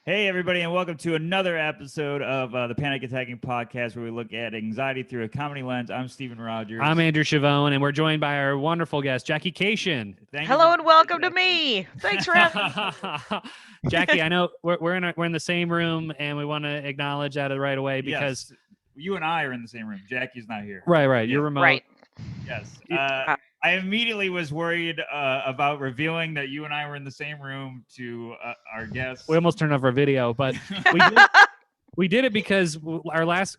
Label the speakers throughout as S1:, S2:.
S1: Hey, everybody, and welcome to another episode of the Panic Attacking Podcast, where we look at anxiety through a comedy lens. I'm Stephen Rogers.
S2: I'm Andrew Chavone, and we're joined by our wonderful guest, Jackie Kashian.
S3: Hello and welcome to me. Thanks for having me.
S2: Jackie, I know we're in the same room, and we want to acknowledge that right away because
S1: you and I are in the same room. Jackie's not here.
S2: Right.
S1: Yeah.
S2: You're remote.
S3: Right.
S1: Yes. I immediately was worried about revealing that you and I were in the same room to our guests.
S2: We almost turned off our video, but we did it because our last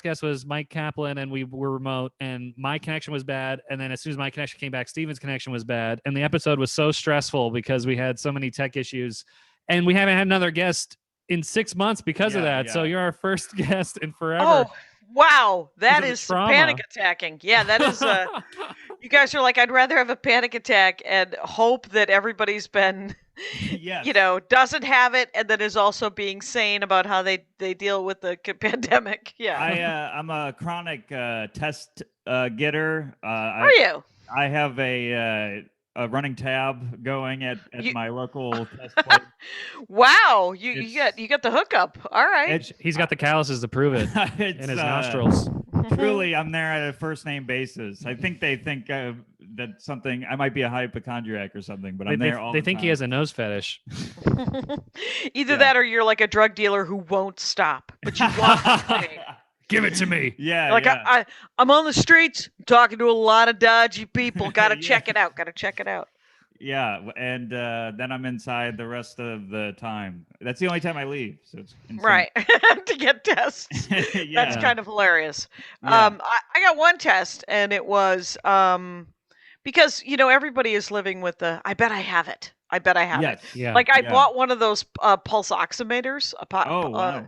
S2: guest was Mike Kaplan, and we were remote, and my connection was bad. And then as soon as my connection came back, Steven's connection was bad, and the episode was so stressful because we had so many tech issues, and we haven't had another guest in 6 months because of that. So you're our first guest in forever.
S3: Oh, wow. That is panic attacking. Yeah, that is. You guys are like, I'd rather have a panic attack and hope that everybody's been, doesn't have it, and that is also being sane about how they deal with the pandemic. Yeah.
S1: I'm a chronic test getter.
S3: Are you?
S1: I have a running tab going at my local test place.
S3: Wow, you got the hookup. All right.
S2: He's got the calluses to prove it in his nostrils.
S1: Truly, I'm there at a first name basis. I think they think that I might be a hypochondriac or something, but I'm there all the time.
S2: They think he has a nose fetish.
S3: Either that or you're like a drug dealer who won't stop, but you want to
S2: give it to me.
S1: Yeah.
S3: Like I'm on the streets talking to a lot of dodgy people. Gotta check it out.
S1: Yeah, and then I'm inside the rest of the time. That's the only time I leave. So it's insane.
S3: Right. To get tests. That's kind of hilarious. Yeah. I got one test, and it was because everybody is living with the I bet I have it.
S2: Yeah.
S3: Like I bought one of those pulse oximeters.
S1: Wow.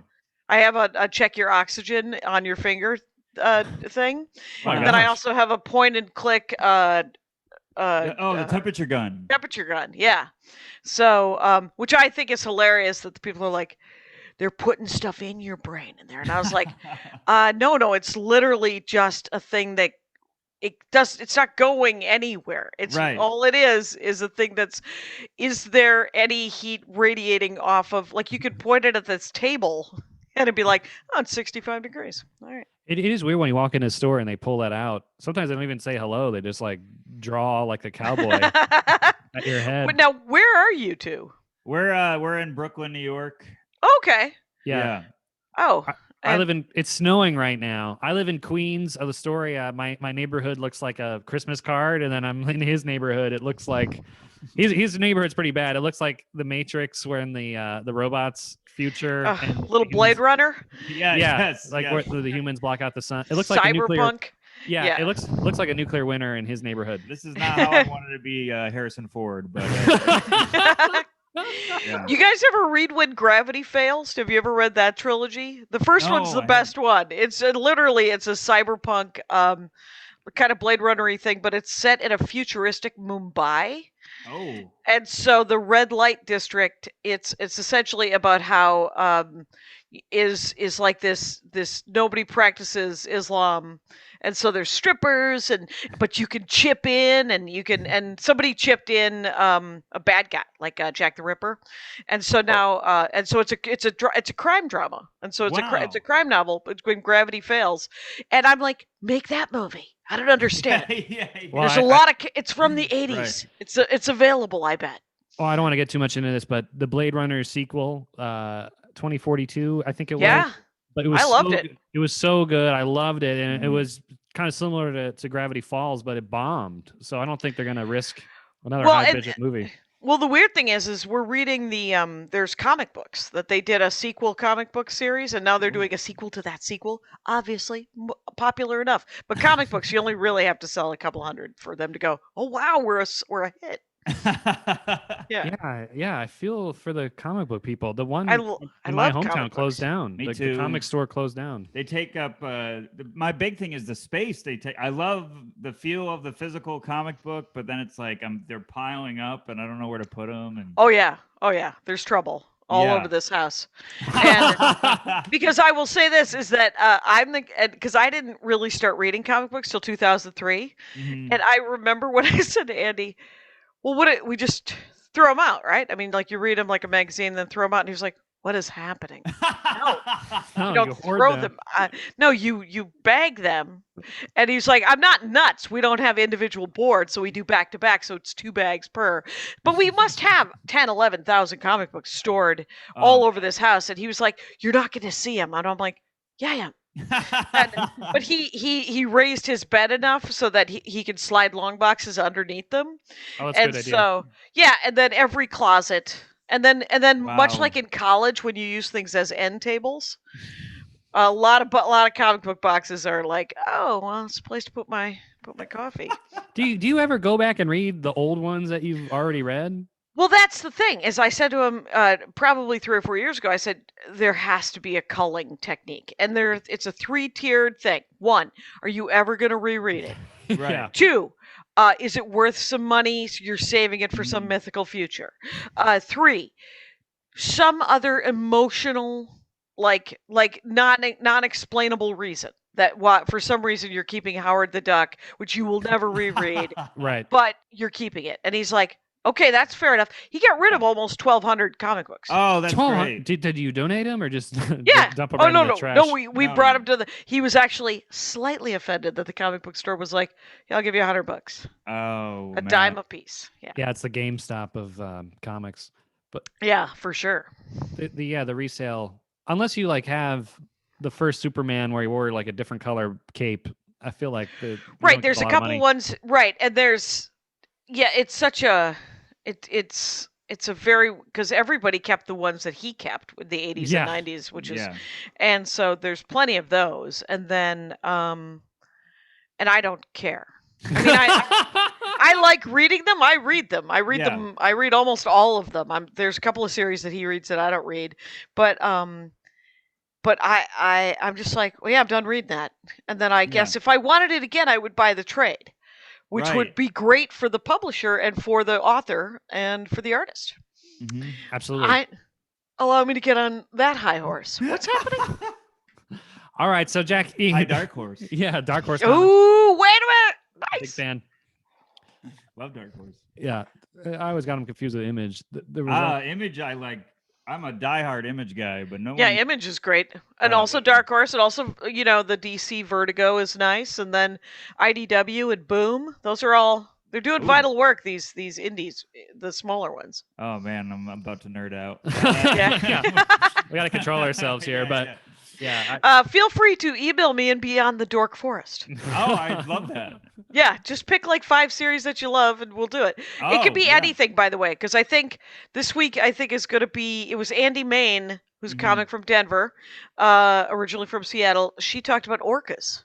S3: I have a check your oxygen on your finger thing. And then I also have a point and click
S1: the temperature gun.
S3: Yeah. So, which I think is hilarious that the people are like, they're putting stuff in your brain in there. And I was like, no, it's literally just a thing that it's not going anywhere. It's
S1: right.
S3: All it is a thing is there any heat radiating off of, like you could point it at this table and it'd be like, oh, it's 65 degrees. All right.
S2: It is weird when you walk in a store and they pull that out. Sometimes they don't even say hello. They just like draw like a cowboy at your head.
S3: But now, where are you two?
S1: We're in Brooklyn, New York.
S3: Okay.
S2: Yeah.
S3: Oh.
S2: I live in. It's snowing right now. I live in Queens. The story. My neighborhood looks like a Christmas card, and then I'm in his neighborhood. It looks like his neighborhood's pretty bad. It looks like the Matrix, where in the robots future.
S3: Little Blade Runner.
S1: Yes.
S2: Where the humans block out the sun. It looks
S3: like
S2: Cyberpunk.
S3: A nuclear.
S2: Yeah, it looks like a nuclear winter in his neighborhood.
S1: This is not how I wanted to be Harrison Ford, but.
S3: You guys ever read When Gravity Fails? Have you ever read that trilogy? The first one's the best one. It's literally it's a cyberpunk kind of Blade Runner-y thing, but it's set in a futuristic Mumbai.
S1: Oh.
S3: And so the red light district, it's essentially about how is like this nobody practices Islam, and so there's strippers but you can chip in and somebody chipped in a bad guy like Jack the Ripper, and so now and so it's a crime drama, and so it's a crime novel. But when Gravity Fails, and I'm like, make that movie. I don't understand.
S1: Well,
S3: there's a lot of it's from the 80s. Right. It's available, I bet.
S2: Well, I don't want to get too much into this, but the Blade Runner sequel, 2042, I think it was.
S3: Yeah.
S2: But I
S3: loved it.
S2: It was so good. I loved it. And it was kind of similar to Gravity Falls, but it bombed. So I don't think they're going to risk another high-budget movie.
S3: Well, the weird thing is we're reading there's comic books that they did a sequel comic book series, and now they're doing a sequel to that sequel. Obviously, popular enough. But comic books, you only really have to sell a couple hundred for them to go, oh, wow, we're a hit.
S2: Yeah. I feel for the comic book people. The one
S3: in
S2: my hometown closed down.
S1: Me too.
S2: The comic store closed down.
S1: They take up. My big thing is the space they take. I love the feel of the physical comic book, but then it's like they're piling up, and I don't know where to put them. And
S3: oh yeah. There's trouble all over this house. And because I will say this is that because I didn't really start reading comic books till 2003, and I remember when I said to Andy, well, we just throw them out, right? I mean, like you read them like a magazine, then throw them out, and he was like, what is happening?
S2: No,
S3: You don't
S2: you hoard
S3: throw
S2: them.
S3: them. No, you bag them. And he's like, I'm not nuts. We don't have individual boards, so we do back to back, so it's 2 bags per. But we must have 10, 11,000 comic books stored all over this house. And he was like, you're not going to see them. And I'm like, yeah, I am. But he raised his bed enough so that he could slide long boxes underneath them.
S2: Oh, that's a
S3: And
S2: good idea.
S3: so, yeah, and then every closet. And then much
S1: Wow.
S3: like in college when you use things as end tables, a lot of comic book boxes are like, oh, well, it's a place to put my coffee.
S2: Do you ever go back and read the old ones that you've already read?
S3: Well, that's the thing. As I said to him probably 3 or 4 years ago, I said there has to be a culling technique, and it's a 3-tiered thing. 1, are you ever going to reread it?
S1: Right.
S2: Yeah.
S3: 2, is it worth some money? So you're saving it for some mythical future. 3, some other emotional, like non-explainable reason that for some reason you're keeping Howard the Duck, which you will never reread,
S2: Right.
S3: but you're keeping it. And he's like, okay, that's fair enough. He got rid of almost 1,200 comic books.
S1: Oh, that's
S2: 1200
S1: great.
S2: Did you donate them or just
S3: Yeah.
S2: dump them
S3: Oh
S2: right
S3: no
S2: in the
S3: no
S2: trash?
S3: no. We
S1: No,
S3: brought
S1: no.
S3: him to the. He was actually slightly offended that the comic book store was like, "Yeah, I'll give you $100,
S1: Oh,
S3: a
S1: man.
S3: dime a piece." Yeah.
S2: Yeah, it's the GameStop of comics.
S3: Yeah, for sure.
S2: The resale, unless you like have the first Superman where he wore like a different color cape, I feel like you
S3: Right.
S2: don't get
S3: There's a
S2: lot of
S3: couple
S2: money.
S3: ones. Right, and there's. Yeah, it's such a. It's a very because everybody kept the ones that he kept with the 80s
S2: Yeah.
S3: and 90s, which is,
S1: Yeah.
S3: and so there's plenty of those, and then and I don't care. I mean, I like reading them. I read them. I read
S1: Yeah.
S3: them. I read almost all of them. There's a couple of series that he reads that I don't read, but I'm just like, well, yeah, I'm done reading that. And then I guess if I wanted it again, I would buy the trade, which would
S1: Right.
S3: be great for the publisher and for the author and for the artist.
S1: Mhm.
S2: Absolutely.
S3: Allow me to get on that high horse. What's happening?
S2: All right, so Jackie.
S1: Hi, Dark Horse.
S2: Yeah, Dark Horse. Comics.
S3: Ooh, wait a minute.
S2: Big
S3: Nice.
S2: fan.
S1: Love Dark Horse.
S2: Yeah, I always got him confused with Image. There was
S1: Image, I like. I'm a diehard Image guy, but no
S3: Yeah,
S1: one.
S3: Image is great. And
S1: Oh,
S3: also
S1: yeah.
S3: Dark Horse, and also, the DC Vertigo is nice, and then IDW and Boom. Those are all they're doing
S1: Ooh.
S3: vital work, these indies, the smaller ones.
S1: Oh man, I'm about to nerd out.
S3: Yeah.
S2: we got to control ourselves here,
S1: Yeah,
S2: but
S1: yeah.
S2: yeah,
S3: Feel free to email me and Beyond the Dork Forest.
S1: Oh, I love that.
S3: Yeah, just pick like 5 series that you love and we'll do it. It
S1: Oh,
S3: could be
S1: yeah.
S3: anything, by the way, because I think this week is going to be. It was Andy Main, who's a
S1: Mhm.
S3: comic from Denver, originally from Seattle. She talked about orcas.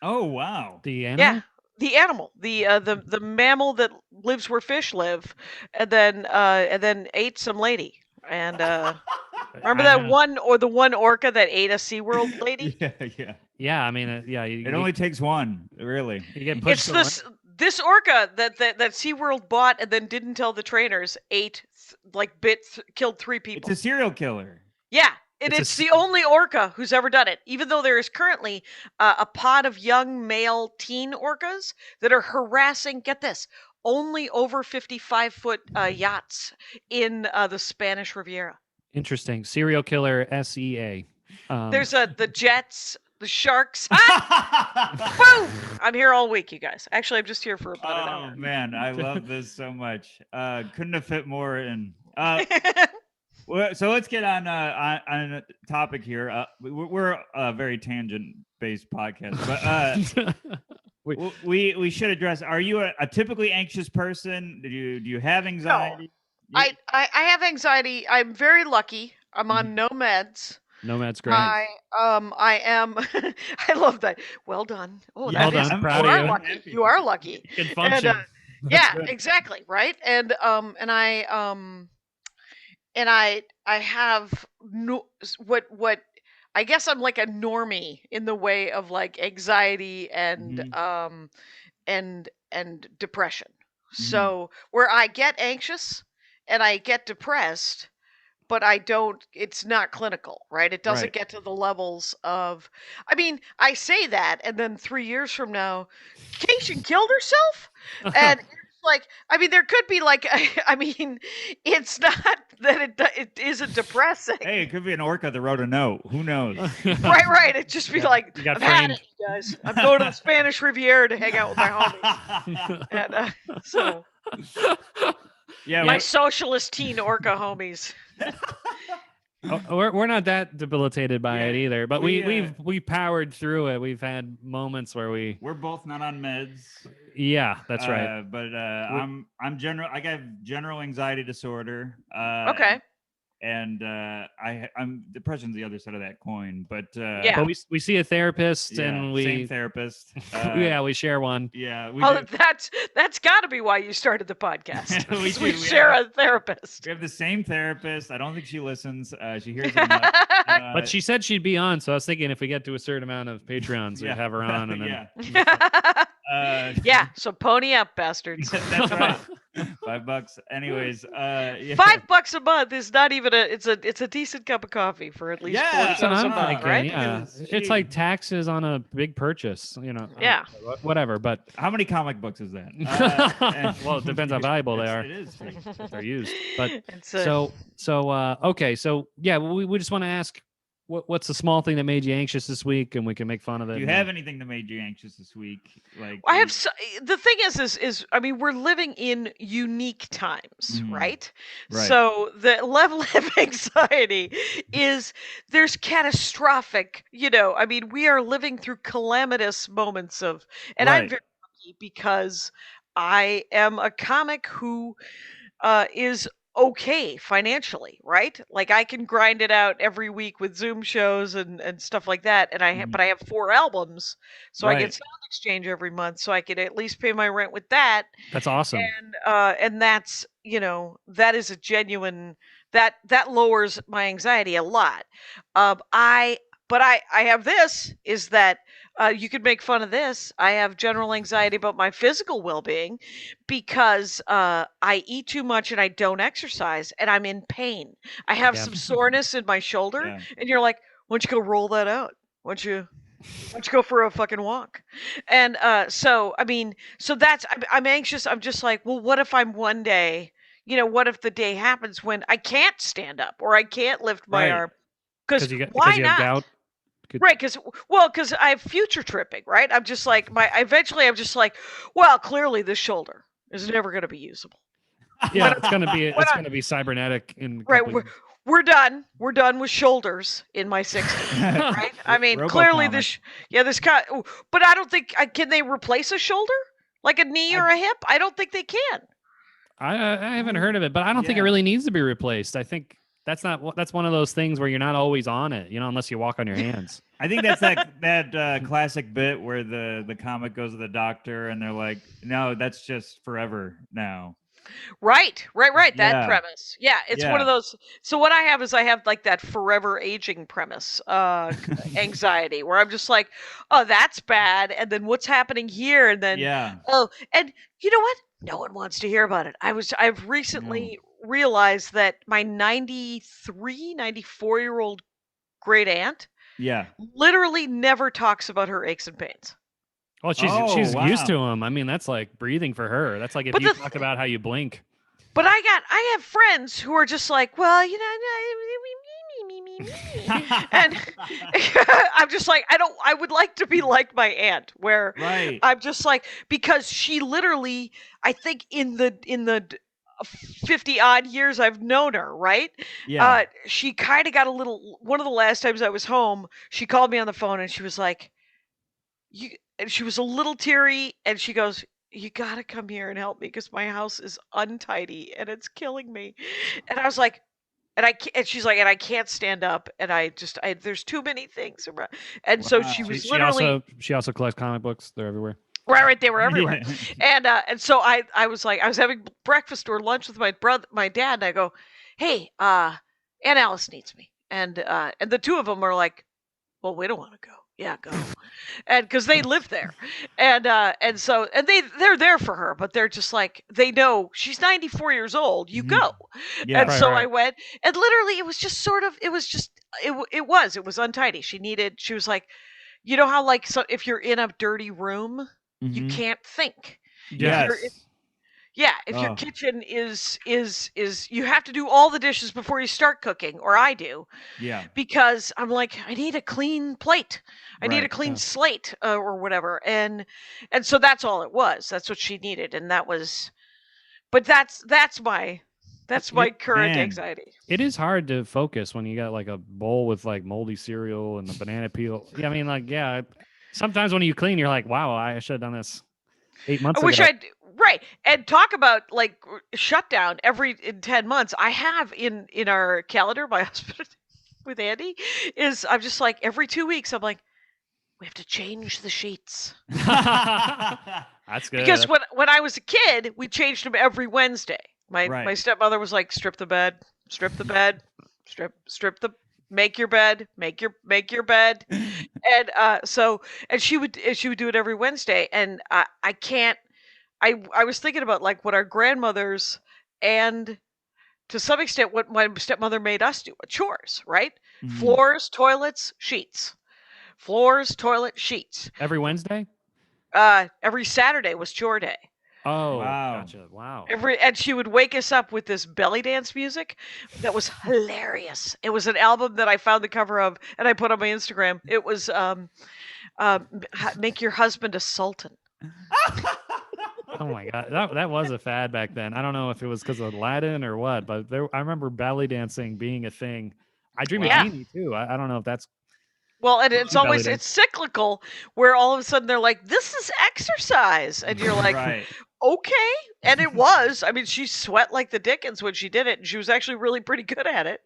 S1: Oh wow.
S2: the animal.
S3: Yeah, the animal, the mammal that lives where fish live, and then ate some lady. And remember
S2: I
S3: that
S2: know.
S3: the one orca that ate a SeaWorld lady?
S1: Yeah, yeah.
S2: Yeah, I mean, yeah,
S1: It only takes one, really.
S2: you get pushed.
S3: It's
S2: to one-
S3: this orca that SeaWorld bought and then didn't tell the trainers killed 3 people.
S1: It's a serial killer.
S3: Yeah, and
S2: It's a
S3: it's the only orca who's ever done it. Even though there is currently a pod of young male teen orcas that are harassing, get this, only over 55-foot yachts in the Spanish Riviera.
S2: Interesting. Serial killer SEA.
S3: There's the jets, the sharks. Boom! I'm here all week, you guys. Actually, I'm just here for about an
S1: Oh
S3: hour.
S1: man, I love this so much. Couldn't have fit more in. So let's get on a topic here. We're a very tangent-based podcast, but we should address. Are you a typically anxious person? Do you have anxiety?
S3: I have anxiety. I'm very lucky. I'm on no meds.
S2: Nomad's great.
S3: I am. I love that. Well done. Oh,
S1: Yeah,
S2: well
S3: that
S2: done.
S3: is-
S2: I'm proud
S3: you
S2: of
S3: are
S2: you.
S3: lucky. You are lucky.
S2: You can function.
S3: Yeah,
S2: good.
S3: exactly. Right. And I have what I guess I'm like a normie in the way of like anxiety and and depression. So where I get anxious and I get depressed, but I don't, it's not clinical, right? It doesn't
S1: Right.
S3: get to the levels of, I mean, I say that, and then 3 years from now, Kashian killed herself? And it's like, I mean, there could be like, I mean, it's not that it isn't of depressing.
S1: Hey, it could be an orca that wrote a note. Who knows?
S3: Right. It'd just be like,
S2: You got
S3: I've had
S2: framed.
S3: it, you guys. I'm going to the Spanish Riviera to hang out with my homies. And so
S1: Yeah,
S3: my socialist teen orca homies.
S2: We're not that debilitated by it either, but
S1: we,
S2: we powered through it. We've had moments where
S1: we're both not on meds.
S2: Yeah, that's right.
S1: But I'm I got general anxiety disorder.
S3: Okay.
S1: And I'm depression's the other side of that coin. But
S3: Yeah.
S2: But we see a therapist
S1: yeah,
S2: and we
S1: same therapist.
S2: yeah, we share one.
S1: Yeah,
S3: that's got to be why you started the podcast.
S1: We do,
S3: we
S1: we
S3: share
S1: have-
S3: a therapist.
S1: We have the same therapist. I don't think she listens. She hears enough.
S2: But she said she'd be on, so I was thinking if we get to a certain amount of Patreons, we'd have her on. And then
S1: yeah.
S3: Yeah, so pony up, bastards.
S1: That's right. $5. Anyways, yeah.
S3: $5 a month is not even it's a decent cup of coffee for at least
S1: Yeah,
S3: 40
S2: That's what
S3: cents a
S2: I'm
S3: month,
S2: thinking,
S3: right?
S2: yeah.
S1: Because
S2: It's
S1: she-
S2: like taxes on a big purchase,
S3: Yeah.
S2: whatever. But
S1: How many comic books is that?
S2: well, it depends how valuable they are.
S1: It is.
S2: If they're used. But
S3: It's
S2: okay, so yeah, we just want to ask, what's the small thing that made you anxious this week, and we can make fun of it.
S1: Do you have anything that made you anxious this week? Like
S3: I have the thing is I mean we're living in unique times,
S1: Mhm.
S3: right?
S1: Right.
S3: So the level of anxiety is there's catastrophic, I mean we are living through calamitous moments of and I'm
S1: Right.
S3: very lucky because I am a comic who is okay financially, right? Like I can grind it out every week with Zoom shows and stuff like that. And
S1: Mhm.
S3: but I have 4 albums, so I
S1: Right.
S3: get Sound Exchange every month, so I could at least pay my rent with that.
S2: That's awesome.
S3: And that's that is a genuine that lowers my anxiety a lot. I have this is that you could make fun of this. I have general anxiety about my physical well-being because I eat too much and I don't exercise and I'm in pain. I have
S2: Yeah.
S3: some soreness in my shoulder,
S1: Yeah.
S3: and you're like, why don't you go roll that out? Why don't you go for a fucking walk? And so I mean, so that's I'm anxious. I'm just like, well, what if I'm one day, what if the day happens when I can't stand up or I can't lift my
S1: Right.
S3: arm? Because
S2: Because
S3: why
S2: you
S3: not?
S2: have gout.
S3: Right, because I have future tripping, right? I'm just like eventually I'm just like, well, clearly this shoulder is never going to be usable.
S2: Yeah, it's gonna be cybernetic in a
S3: Right,
S2: couple years.
S3: we're done. We're done with shoulders in my 60s, right? I mean, clearly
S1: Robo-comic.
S3: this guy, but I don't think can they replace a shoulder like a knee or a hip? I don't think they can.
S2: I haven't heard of it, but I don't think it
S1: Yeah.
S2: really needs to be replaced. I think that's one of those things where you're not always on it, unless you walk on your hands.
S1: I think that's that classic bit where the comic goes to the doctor and they're like, no, that's just forever now.
S3: Right. That
S1: Yeah.
S3: premise. Yeah, it's one
S1: Yeah.
S3: of those. So what I have is I have like that forever aging premise, anxiety, where I'm just like, oh, that's bad, and then what's happening here, and then
S1: Yeah.
S3: oh, and you know what? No one wants to hear about it. I've recently realized that my 94-year-old great aunt
S1: Yeah.
S3: literally never talks about her aches and pains.
S2: Well, she's
S1: Oh,
S2: used
S1: wow.
S2: to them. I mean, that's like breathing for her. That's like if
S3: But
S2: you
S3: the
S2: talk about how you blink.
S3: But I have friends who are just like, well, and I'm just like, I would like to be like my aunt, where
S1: Right.
S3: I'm just like, because she literally, I think in the 50 odd years I've known her, right?
S1: Yeah.
S3: She kind of got one of the last times I was home, she called me on the phone and she was like, and she was a little teary and she goes, you got to come here and help me because my house is untidy and it's killing me. And I was like, and she's like, and I can't stand up, and there's too many things around. And so she
S1: Wow.
S3: was
S2: She
S3: literally
S2: also collects comic books. They're everywhere.
S3: right, they were everywhere.
S1: Yeah.
S3: And so I was like, I was having breakfast or lunch with my dad, and I go, hey, Aunt Alice needs me, and the two of them are like, well, we don't want to go. Yeah, go. And because they live there, and so they're there for her, but they're just like, they know she's 94 years old. You
S1: Mhm.
S3: go.
S1: Yeah.
S3: And
S2: Right,
S3: so
S2: right.
S3: I went, and literally it was just sort of, it was untidy. She was like, you know how like, so if you're in a dirty room, you
S1: Mhm.
S3: can't think.
S2: Yeah.
S1: Yes.
S3: Yeah, if your
S1: Oh.
S3: kitchen is you have to do all the dishes before you start cooking, or I do,
S1: Yeah.
S3: because I'm like, I need a clean plate, I need a
S1: Right.
S3: clean
S2: Yeah.
S3: slate, or whatever, and so that's all it was. That's what she needed, and that was. But that's my current
S1: Man.
S3: anxiety.
S2: It is hard to focus when you got like a bowl with like moldy cereal and the banana peel. Yeah, I mean, like, yeah. Sometimes when you clean, you're like, wow, I should have done this 8 months
S3: I wish
S2: ago.
S3: I'd right and talk about like shutdown every in 10 months. I have in our calendar, my husband with Andy is I'm just like every 2 weeks I'm like we have to change the sheets.
S2: That's good.
S3: Because when I was a kid, we changed them every Wednesday. My
S1: Right.
S3: stepmother was like strip the bed, strip the bed, strip the make your bed, make your bed. And so and she would do it every Wednesday and I can't I was thinking about like what our grandmothers and to some extent what my stepmother made us do chores, right?
S1: Mhm.
S3: Floors, toilets, sheets. Floors, toilet, sheets.
S2: Every Wednesday?
S3: Every Saturday was chore day.
S2: Oh,
S1: Wow.
S2: gotcha. Wow.
S3: And she would wake us up with this belly dance music that was hilarious. It was an album that I found the cover of and I put on my Instagram. It was Make Your Husband a Sultan.
S2: Oh my god, that was a fad back then. I don't know if it was because of Aladdin or what, but I remember belly dancing being a thing. I Dream
S3: Yeah.
S2: of Jeannie too. I don't know if that's
S3: Well, and it's
S2: Belly
S3: always
S2: dance.
S3: it's cyclical where all of a sudden they're like, "This is exercise," and you're like,
S1: Right.
S3: "Okay," and it was. I mean, she sweat like the dickens when she did it, and she was actually really pretty good at it.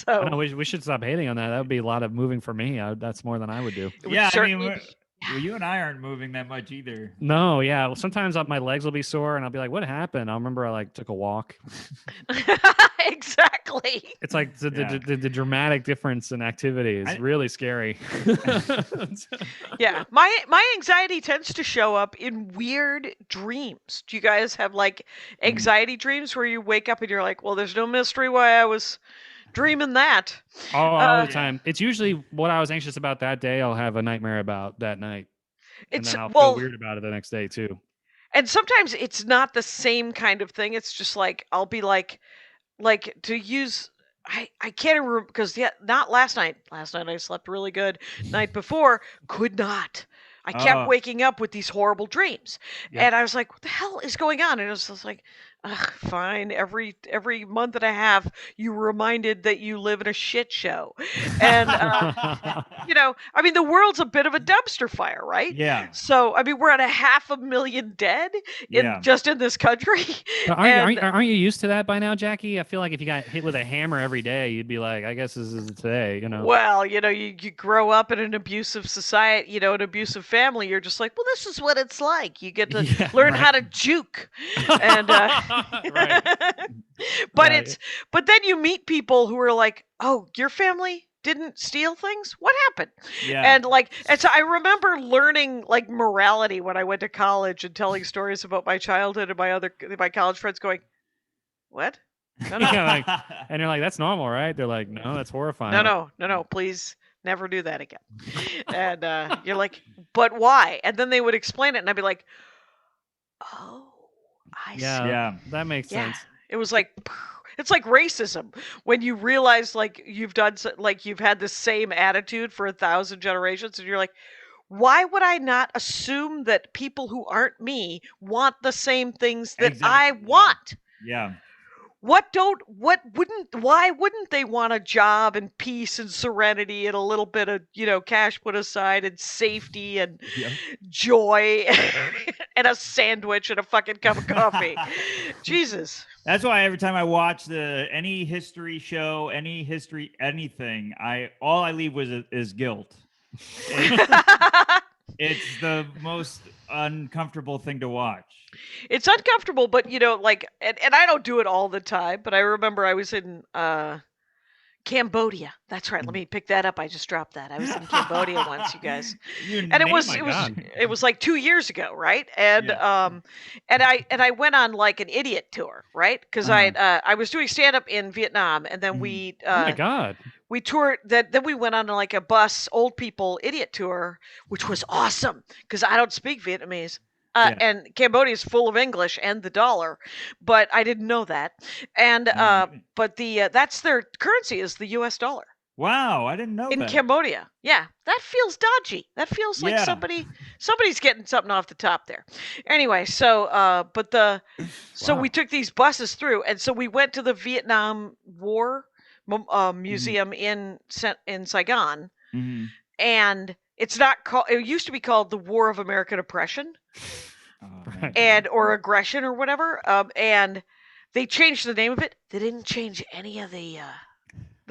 S2: I know
S3: So
S2: we should stop hating on that. That would be a lot of moving for me. That's more than I would do.
S3: it would
S1: Yeah, I mean,
S3: certainly
S1: well, you and I aren't moving that much either.
S2: No, yeah. Well, sometimes my legs will be sore, and I'll be like, "What happened?" I'll remember I like took a walk.
S3: exactly.
S2: It's like the,
S1: Yeah.
S2: the dramatic difference in activity is
S1: I-
S2: really scary.
S3: Yeah, my anxiety tends to show up in weird dreams. Do you guys have like anxiety dreams where you wake up and you're like, "Well, there's no mystery why I was dreaming that."
S2: all
S3: Uh,
S2: the time. It's usually what I was anxious about that day. I'll have a nightmare about that night, and
S3: It's
S2: then I'll feel
S3: well,
S2: weird about it the next day too.
S3: and sometimes it's not the same kind of thing. It's just like I'll be like to use I can't remember because not last night. Last night I slept really good. Night before could not. I kept
S1: Oh.
S3: waking up with these horrible dreams,
S2: Yep.
S3: and I was like, "What the hell is going on?" And it was just like, ugh, fine. Every month and a half, you were reminded that you live in a shit show, and you know, I mean, the world's a bit of a dumpster fire, right?
S1: Yeah.
S3: So I mean, we're at 500,000 dead
S1: Yeah.
S3: just in this country.
S2: Aren't you used to that by now, Jackie? I feel like if you got hit with a hammer every day, you'd be like, I guess this is today, you know.
S3: Well, you know, you grow up in an abusive society, you know, an abusive family. You're just like, well, this is what it's like. You get to
S2: Yeah,
S3: learn
S2: right.
S3: how to juke, and
S2: Right.
S3: but
S2: Yeah.
S3: but then you meet people who are like, oh, your family didn't steal things. What happened?
S1: Yeah.
S3: And so I remember learning like morality when I went to college and telling stories about my childhood and my college friends going, what? No, no.
S2: Yeah, and you're like, that's normal, right? They're like, no, that's horrifying.
S3: No, please never do that again. And you're like, but why? And then they would explain it, and I'd be like, oh, I see.
S2: Yeah,
S1: Yeah.
S2: that makes
S3: Yeah.
S2: sense.
S3: It was like, it's like racism when you realize like you've done like you've had the same attitude for 1,000 generations, and you're like, why would I not assume that people who aren't me want the same things that I
S1: Exactly, yeah.
S3: want?
S1: Yeah.
S3: Why wouldn't they want a job and peace and serenity and a little bit of, you know, cash put aside and safety and
S1: Yep.
S3: joy and a sandwich and a fucking cup of coffee? Jesus.
S1: That's why every time I watch any history show, anything, all I leave with is guilt. It's the most uncomfortable thing to watch.
S3: It's uncomfortable, but you know, like, and I don't do it all the time, but I remember I was in Cambodia. That's right. Let me pick that up. I just dropped that. I was in Cambodia once, you guys. And it was like 2 years ago, right? And
S1: Yeah.
S3: and I went on like an idiot tour, right? Because I was doing stand up in Vietnam, and then we
S2: Oh my god.
S3: we toured that. Then we went on like a bus old people idiot tour, which was awesome because I don't speak Vietnamese. And Cambodia is full of English and the dollar, but I didn't know that. And but that's their currency is the U.S. dollar.
S1: Wow, I didn't know
S3: In
S1: that.
S3: Cambodia. Yeah, that feels dodgy. That feels like somebody's getting something off the top there. Anyway, so we took these buses through, and so we went to the Vietnam War museum in Saigon, and it's not called. It used to be called the War of American Oppression, or aggression or whatever. And they changed the name of it. They didn't change any of the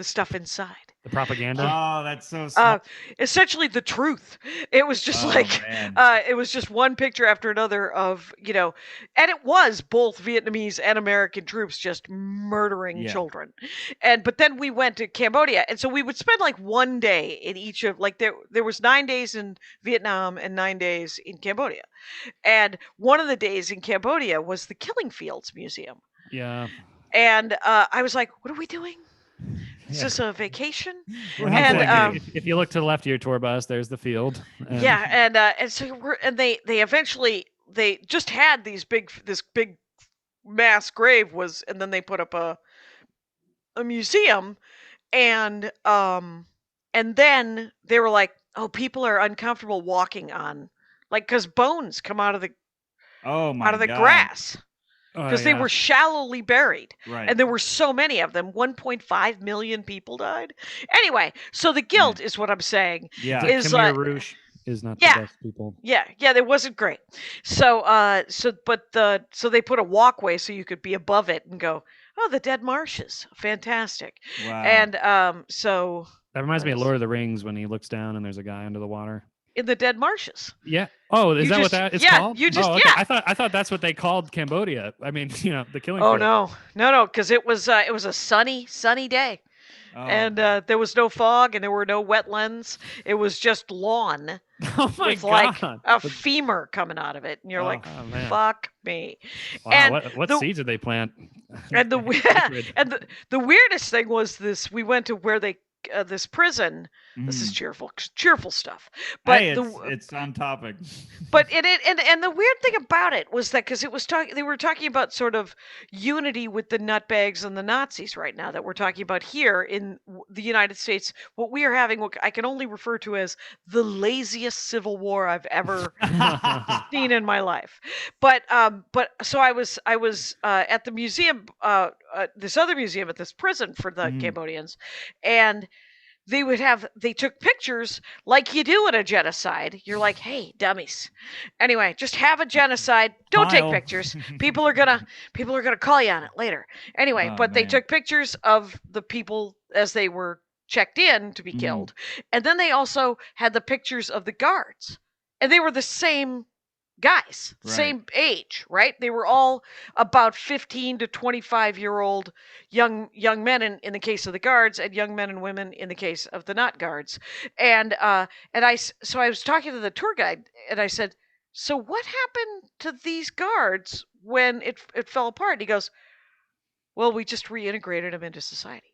S3: stuff inside.
S2: The propaganda.
S1: Oh, that's so smart.
S3: Essentially the truth. It was just it was just one picture after another of, and it was both Vietnamese and American troops just murdering children. But then we went to Cambodia, and so we would spend like one day in each of, like, there was 9 days in Vietnam and 9 days in Cambodia. And one of the days in Cambodia was the Killing Fields Museum.
S2: Yeah.
S3: And I was like, what are we doing? Is this a vacation?
S2: And if you look to the left of your tour bus, there's the field.
S3: And so they eventually just had this big mass grave and then they put up a museum, and then they were like, oh, people are uncomfortable walking on, like, because bones come out of the grass. Because they were shallowly buried.
S1: Right.
S3: And there were so many of them. 1.5 million people died. Anyway, so the guilt is what I'm saying.
S1: Yeah.
S3: Is
S2: Khmer Rouge is not the best people.
S3: Yeah, it wasn't great. So they put a walkway so you could be above it and go, oh, the dead marshes. Fantastic.
S1: Wow.
S3: And so
S2: that reminds me of Lord of the Rings when he looks down and there's a guy under the water.
S3: In the dead marshes.
S2: Yeah. Oh, is that what that is called?
S3: You just
S2: okay. I thought that's what they called Cambodia. I mean, the Killing Field.
S3: No, because it was a sunny day, and there was no fog and there were no wetlands. It was just lawn.
S2: Oh my
S3: with
S2: God.
S3: like a femur coming out of it, and you're like, fuck me.
S2: Wow,
S3: and
S2: what seeds did they plant?
S3: And the weirdest thing was this: we went to where they. This prison. This is cheerful stuff. But
S1: hey, it's on topic.
S3: But and the weird thing about it was that because they were talking about sort of unity with the nutbags and the Nazis right now that we're talking about here in the United States. What we are having, what I can only refer to as the laziest civil war I've ever seen in my life. But so I was at the museum, this other museum at this prison for the Cambodians, and they took pictures like you do in a genocide. You're like, hey, dummies. Anyway, just have a genocide. Don't take pictures. People are gonna call you on it later. Anyway, they took pictures of the people as they were checked in to be killed. And then they also had the pictures of the guards. And they were the same guys, same age, right? They were all about 15 to 25-year-old young men in the case of the guards, and young men and women in the case of the not guards. And I was talking to the tour guide, and I said, so what happened to these guards when it fell apart? And he goes, well, we just reintegrated them into society.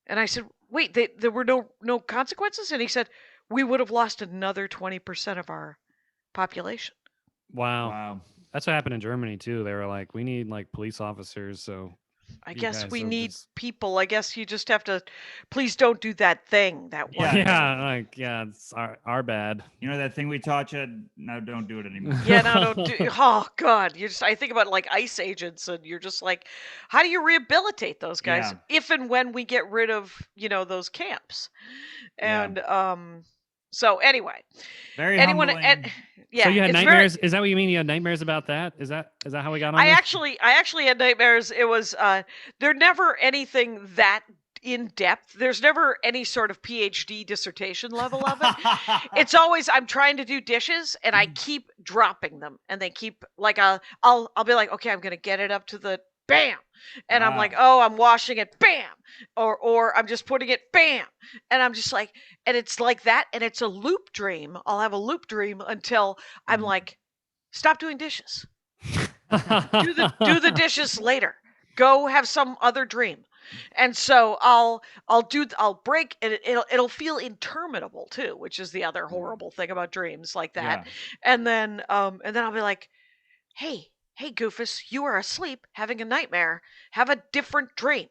S3: And I said, wait, there were no consequences? And he said, we would have lost another 20% of our population.
S2: Wow. That's what happened in Germany too. They were like, we need like police officers. So
S3: I guess we need people. I guess you just have to, please don't do that thing.
S2: It's our bad.
S1: You know that thing we taught you? Now don't do it anymore.
S3: Yeah, now don't do. Oh God, I think about like ICE agents, and you're just like, how do you rehabilitate those guys if and when we get rid of those camps? And so anyway,
S1: very humbling.
S2: So you had nightmares. Is that what you mean? You had nightmares about that? Is that how we got on?
S3: I actually had nightmares. It was they're never anything that in depth. There's never any sort of PhD dissertation level of it. It's always I'm trying to do dishes and I keep dropping them, and they keep like I'll be like, okay, I'm gonna get it up to the bam. And I'm like, oh, I'm washing it, bam. Or I'm just putting it, bam. And I'm just like, and it's like that. And it's a loop dream. I'll have a loop dream until I'm like, stop doing dishes. Do the dishes later. Go have some other dream. And so I'll break, and it'll feel interminable too, which is the other horrible thing about dreams like that.
S1: Yeah.
S3: And then I'll be like, hey Goofus, you are asleep having a nightmare. Have a different dream.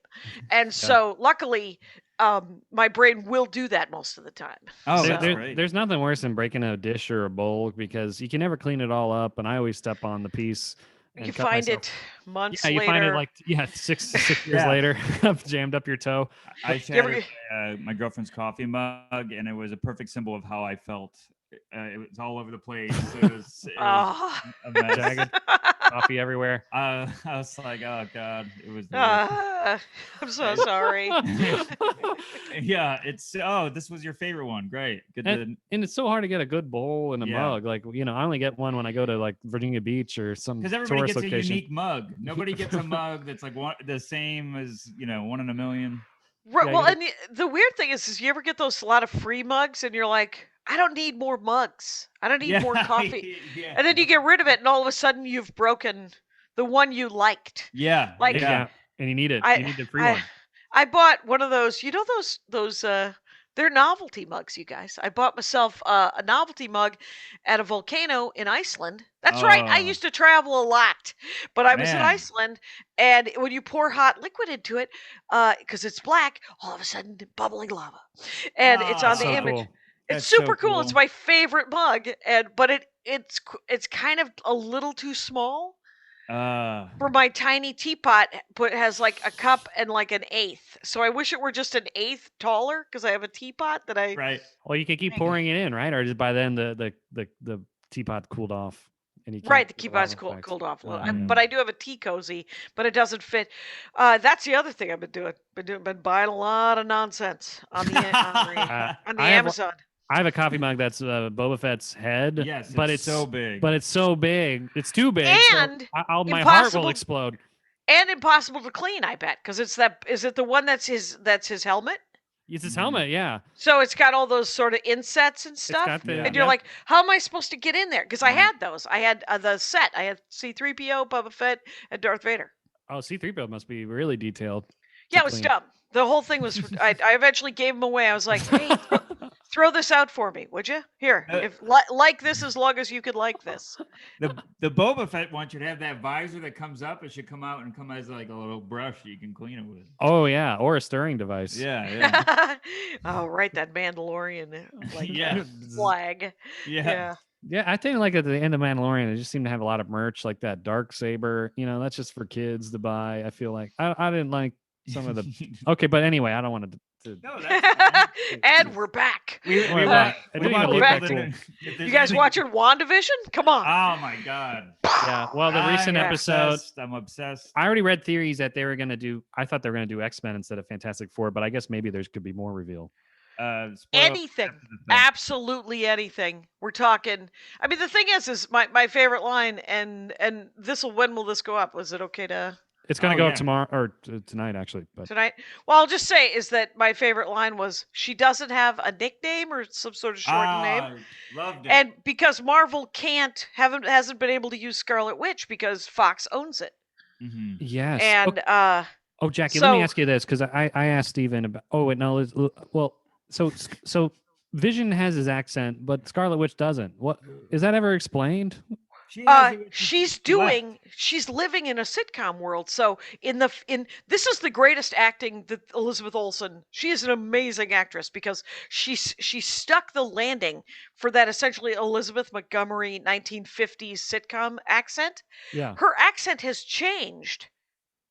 S3: And so luckily my brain will do that most of the time.
S1: Oh,
S3: So-
S1: that's great.
S2: There's nothing worse than breaking a dish or a bowl because you can never clean it all up, and I always step on the piece. And
S3: You
S2: cut
S3: find
S2: myself.
S3: it months
S2: Yeah, you
S3: later.
S2: find it like 6 years
S1: Yeah.
S2: later. I've jammed up your toe.
S1: I
S3: You ever
S1: shattered my girlfriend's coffee mug, and it was a perfect symbol of how I felt. It was all over the place. It was
S3: Ah.
S1: a mess.
S2: Jagged. Coffee everywhere.
S1: I was like, oh god, it was. The worst.
S3: I'm so sorry.
S1: Yeah, this was your favorite one. Great, good.
S2: And it's so hard to get a good bowl and a
S1: Yeah.
S2: mug. Like, I only get one when I go to like Virginia Beach or some
S1: Because everybody
S2: tourist
S1: gets
S2: location.
S1: a unique mug. Nobody gets a mug that's like the same as 1 in a million.
S3: Right,
S2: Yeah,
S3: well,
S2: you-
S3: and the weird thing is you ever get those a lot of free mugs, and you're like, I don't need more mugs. I don't need more coffee.
S1: Yeah.
S3: And then you get rid of it, and all of a sudden you've broken the one you liked.
S1: Yeah.
S3: Like-
S2: Yeah, and you need it.
S3: I-
S2: you need the free
S3: I-
S2: one.
S3: I bought one of those. Those they're novelty mugs, you guys. I bought myself a novelty mug at a volcano in Iceland. That's right. I
S1: Oh.
S3: used to travel a lot, but I was in
S1: Man.
S3: Iceland, and when you pour hot liquid into it, because it's black, all of a sudden bubbling lava, and it's on
S1: Ah,
S3: the
S2: So
S3: image.
S2: cool.
S3: It's
S1: That's so
S3: super cool. It's
S1: cool.
S3: my favorite mug, but it's kind of a little too small for my tiny teapot. But has like a cup and like an eighth. So I wish it were just an eighth taller because I have a teapot that I.
S1: right.
S2: Well, you can keep pouring it in, right? Or just by then the teapot cooled off, and you can't
S3: Right, the
S2: get
S3: teapot's
S2: lava effects.
S3: cooled off a little.
S2: Ah.
S3: But I do have a tea cozy, but it doesn't fit. That's the other thing I've been doing. Been buying a lot of nonsense on the on the
S2: I have-
S3: Amazon.
S2: I have a coffee mug that's Boba Fett's head.
S1: Yes,
S2: but
S1: it's so big.
S2: But it's so big. It's too big.
S3: And
S2: so my heart
S3: impossible-
S2: will explode.
S3: And impossible to clean, I bet, because it's that. Is it the one that's his helmet?
S2: It's his
S1: Mhm.
S2: helmet, yeah.
S3: So it's got all those sort of insets and
S2: It's
S3: stuff.
S2: got the,
S1: Yeah.
S3: And you're like, how am I supposed to get in there? Because I
S1: Mhm.
S3: had those. I had the set. I had C-3PO, Boba Fett, and Darth Vader.
S2: oh, C-3PO must be really detailed.
S3: Yeah, it was
S2: clean.
S3: dumb. The whole thing was. I eventually gave them away. I was like, hey, throw this out for me, would you? Here, if like this as long as you could like this.
S1: The Boba Fett one should have that visor that comes up. It should come out and come as like a little brush you can clean it with.
S2: Oh yeah, or a stirring device.
S1: Yeah, yeah,
S3: Oh, right, that Mandalorian like
S1: Yeah.
S3: flag.
S1: yeah.
S2: Yeah, I think like at the end of Mandalorian, they just seem to have a lot of merch like that dark saber. That's just for kids to buy. I feel like I didn't like some of the. Okay, but anyway, I don't want to.
S1: No, that's
S3: And we're back.
S1: we
S2: Well,
S1: want,
S2: I
S1: we
S2: didn't
S1: want
S2: even
S3: look
S1: people
S2: that
S1: to- if
S3: You
S1: there's
S3: guys
S1: anything-
S3: watching WandaVision? Come on.
S1: Oh my god!
S2: Yeah. Well, the recent
S3: yeah.
S2: episode,
S1: I'm obsessed.
S2: I already read theories that they were going to do. I thought they were going to do X-Men instead of Fantastic Four, but I guess maybe there could be more reveal.
S1: Spoiler
S3: Anything.
S1: after the fact.
S3: Absolutely anything. We're talking. I mean, the thing is my favorite line, and when will this go up? Was it okay to
S2: It's going
S1: Oh,
S2: to go
S1: yeah.
S2: up tomorrow or tonight, actually. But
S3: tonight? Well, I'll just say is that my favorite line was she doesn't have a nickname or some sort of shortened name.
S1: Loved it.
S3: And because Marvel hasn't been able to use Scarlet Witch because Fox owns it.
S1: Mhm.
S2: yes.
S3: And
S2: Oh, Jackie, let me
S3: so-
S2: ask you this because I asked Steven about. Oh, wait, no. Well, so Vision has his accent, but Scarlet Witch doesn't. What is that ever explained?
S1: She has it-
S3: she's
S1: she left.
S3: she's living in a sitcom world. So in this is the greatest acting that Elizabeth Olsen. She is an amazing actress because she stuck the landing for that essentially Elizabeth Montgomery 1950s sitcom accent.
S2: Yeah.
S3: Her accent has changed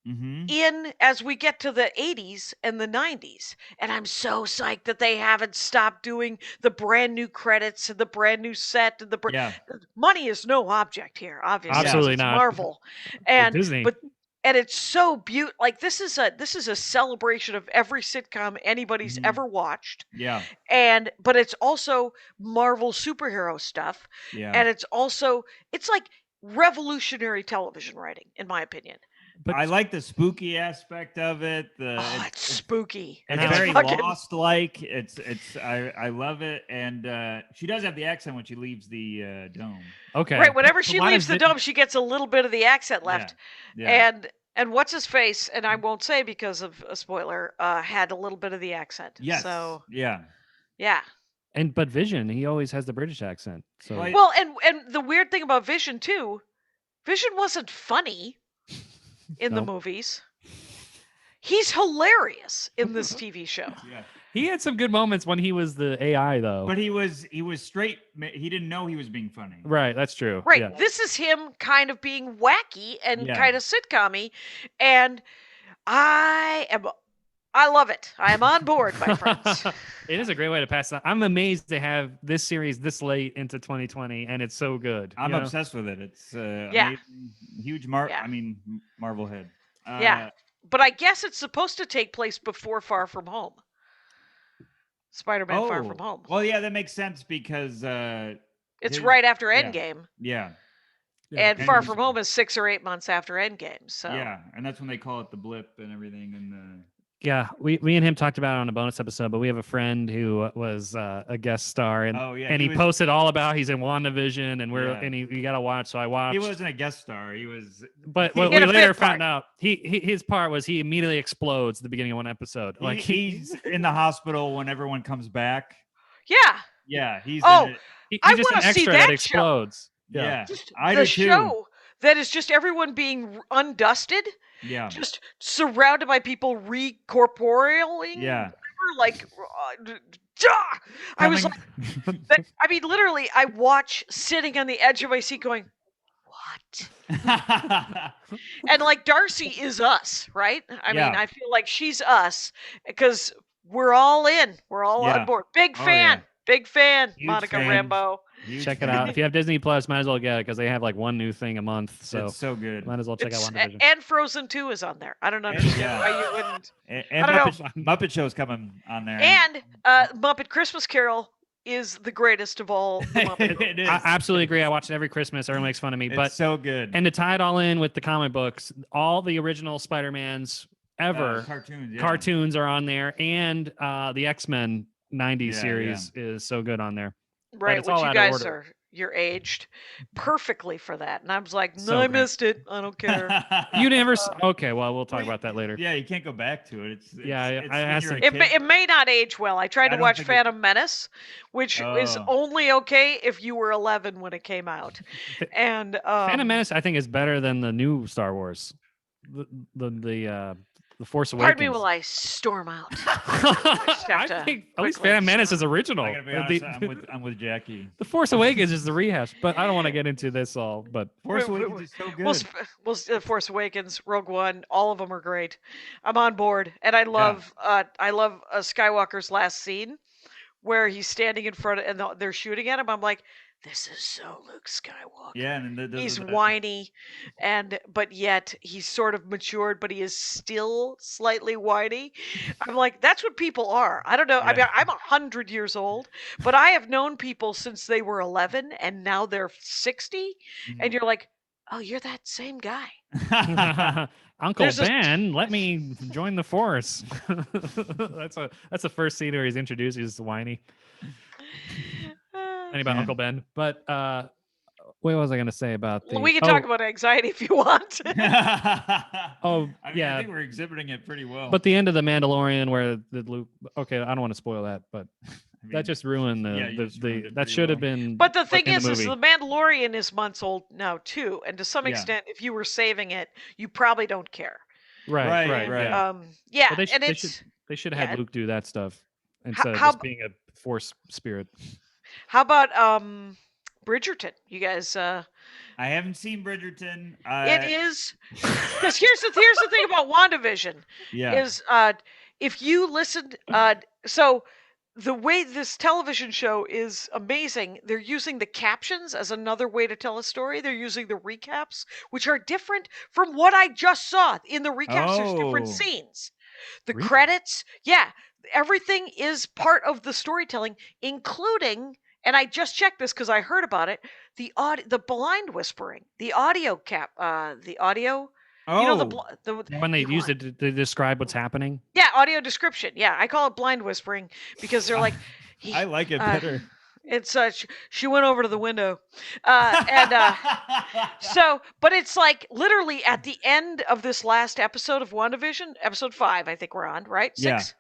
S1: Mhm.
S3: as we get to the 80s and the 90s, and I'm so psyched that they haven't stopped doing the brand new credits and the brand new set and
S1: Yeah.
S3: money is no object here, obviously.
S2: Absolutely
S3: It's
S2: not.
S3: Marvel, and
S2: Disney.
S3: and it's so beautiful. Like this is a celebration of every sitcom anybody's
S1: Mhm.
S3: ever watched,
S1: Yeah.
S3: but it's also Marvel superhero stuff,
S1: Yeah.
S3: and it's like revolutionary television writing, in my opinion.
S2: But
S1: I like the spooky aspect of it.
S3: Oh, it's spooky.
S1: It's
S2: It's
S1: very
S3: fucking-
S1: Lost-like. I love it, and she does have the accent when she leaves the dome.
S2: okay.
S3: Right, whenever
S2: So
S3: she
S2: why
S3: leaves
S2: does
S3: the dome, she gets a little bit of the accent left.
S1: Yeah.
S3: And And what's his face? And I won't say because of a spoiler. Had a little bit of the accent.
S1: Yes.
S3: So
S1: Yeah.
S3: yeah.
S2: But Vision, he always has the British accent. So
S1: Well,
S3: Well, and the weird thing about Vision too, Vision wasn't funny in the
S2: Nope.
S3: movies. He's hilarious in this TV show.
S1: Yeah.
S2: he had some good moments when he was the AI though.
S1: But he was straight. He didn't know he was being funny.
S2: Right, that's true.
S3: Right.
S2: Yeah.
S3: This is him kind of being wacky and
S1: Yeah.
S3: kind of sitcom-y, and I love it. I am on board, my friends.
S2: It is a great way to pass it. I'm amazed they have this series this late into 2020, and it's so good.
S1: I'm
S2: you know?
S1: obsessed with it. It's
S3: Yeah.
S1: amazing. Huge
S3: Yeah.
S1: Marvel head.
S3: Yeah. But I guess it's supposed to take place before Far From Home. Spider-Man Far From Home.
S1: Well, yeah, that makes sense because
S3: It's
S1: his-
S3: right after
S1: yeah.
S3: Endgame.
S1: Yeah.
S3: And
S1: and
S3: Far
S1: it was-
S3: From Home is 6 or 8 months after Endgame. So
S1: Yeah, and that's when they call it the blip and everything. And
S2: Yeah, we and him talked about it on a bonus episode, but we have a friend who was a guest star, and
S1: oh yeah,
S2: and he
S1: was-
S2: posted all about he's in WandaVision, and
S1: Yeah.
S2: you got to watch. So I watched.
S1: He wasn't a guest star. He was.
S2: But
S1: he
S2: what
S3: had
S2: we
S3: a
S2: later
S3: fifth part.
S2: found out, his part was he immediately explodes at the beginning of one episode. Like
S1: He's in the hospital when everyone comes back.
S3: yeah.
S1: Yeah, he's.
S3: Oh,
S1: in it.
S2: he's
S3: I
S2: just an
S3: wanna see
S2: extra
S3: that
S2: that explodes.
S1: Yeah,
S3: Just
S1: I
S3: the
S1: do too.
S3: show that is just everyone being undusted,
S1: Yeah,
S3: just surrounded by people recorporealing.
S1: yeah.
S3: Like, I was like, I mean, literally, I watch sitting on the edge of my seat going, what? And like Darcy is us, right? I mean,
S1: Yeah.
S3: I feel like she's us because we're all in. We're all
S1: Yeah.
S3: on board. Big
S1: Oh,
S3: fan.
S1: yeah.
S3: Big fan.
S1: Huge
S3: Monica
S1: fan.
S3: Rambeau.
S1: Huge
S2: Check it
S1: fan.
S2: out. If you have Disney Plus, might as well get it because they have like one new thing a month. So
S1: It's so good.
S2: might as well check out
S3: It's-
S2: WandaVision.
S3: and Frozen 2 is on there. I don't understand
S1: yeah.
S3: why you wouldn't.
S1: And
S3: I don't
S1: Muppet Show's coming on there.
S3: And Muppet Christmas Carol is the greatest of all the Muppet
S1: it is.
S2: I absolutely agree. I watch it every Christmas. Everyone makes fun of me,
S1: It's
S2: but
S1: so good.
S2: and to tie it all in with the comic books, all the original Spider-Mans ever
S1: cartoons. Yeah.
S2: cartoons are on there, and the X-Men 90s
S1: Yeah,
S2: series is so good on there.
S3: Right,
S2: it's
S3: which
S2: all
S3: you
S2: out of
S3: guys
S2: order.
S3: you're aged perfectly for that. And I was like, no,
S2: So
S3: I
S2: great.
S3: missed it. I don't care.
S2: You never okay, well, we'll talk about that later.
S1: Yeah, you can't go back to it. It's
S2: Yeah,
S1: it's
S2: I
S1: when
S2: asked
S1: you're a
S2: him-
S3: It
S1: kid.
S3: may not age well. I tried
S1: I
S3: to
S1: don't
S3: watch
S1: think it-
S3: Phantom Menace, which is
S1: Oh.
S3: only okay if you were 11 when it came out. And
S2: Phantom Menace, I think, is better than the new Star Wars. The Force Awakens.
S3: pardon me while I storm out.
S2: I
S3: to
S2: think at least
S3: quickly
S2: Phantom Menace is original.
S1: I gotta be honest, I'm with Jackie.
S2: The Force Awakens is the rehash, but I don't want to get into this all. But
S1: Force
S3: Wait,
S1: Awakens is so good.
S3: Force Awakens, Rogue One, all of them are great. I'm on board, and I love Skywalker's last scene where he's standing in front of and they're shooting at him. I'm like, this is so Luke Skywalker.
S1: Yeah, and then
S3: He's whiny, but yet he's sort of matured, but he is still slightly whiny. I'm like, that's what people are. I don't know. I mean,
S1: Yeah.
S3: I'm 100 years old, but I have known people since they were 11, and now they're 60, and you're like, oh, you're that same guy.
S2: Uncle
S3: There's a-
S2: Ben, let me join the Force. that's the first scene where he's introduced. He's whiny. And about
S1: Yeah.
S2: Uncle Ben, but what was I going to say about the?
S3: We can talk about anxiety if you want.
S2: Oh,
S1: I mean,
S2: yeah.
S1: I think we're exhibiting it pretty well.
S2: But the end of the Mandalorian, where the Luke. Okay, I don't want to spoil that, but
S1: I mean,
S2: that just ruined
S1: yeah, you just ruined it
S2: that
S1: pretty
S2: should have
S1: well.
S2: been.
S3: But the thing
S2: in
S3: is,
S2: the
S3: is
S2: movie.
S3: the Mandalorian is months old now too, and to some
S1: Yeah.
S3: extent, if you were saving it, you probably don't care.
S2: right.
S1: Right.
S2: Yeah.
S3: Yeah,
S2: But
S3: and
S2: they
S3: it's
S2: should they should have
S3: yeah.
S2: had Luke do that stuff instead of
S3: how-
S2: just being a Force spirit.
S3: how about Bridgerton? You guys,
S1: I haven't seen Bridgerton.
S3: it is because here's the thing about WandaVision
S1: Yeah.
S3: is if you listened so the way this television show is amazing, they're using the captions as another way to tell a story. They're using the recaps, which are different from what I just saw. In the recaps, there's different
S1: Oh.
S3: scenes. The
S2: Really?
S3: credits, yeah, everything is part of the storytelling, including, and I just checked this because I heard about it, the blind whispering, the audio the audio.
S1: Oh.
S3: You know the
S2: When they
S3: you
S2: use
S3: want-
S2: it to describe what's happening.
S3: Yeah, audio description. Yeah, I call it blind whispering because they're like,
S1: I like it
S3: uh,
S1: better.
S3: It's she went over to the window, so, but it's like literally at the end of this last episode of WandaVision, episode 5, I think we're on, right?
S1: Yeah.
S3: 6.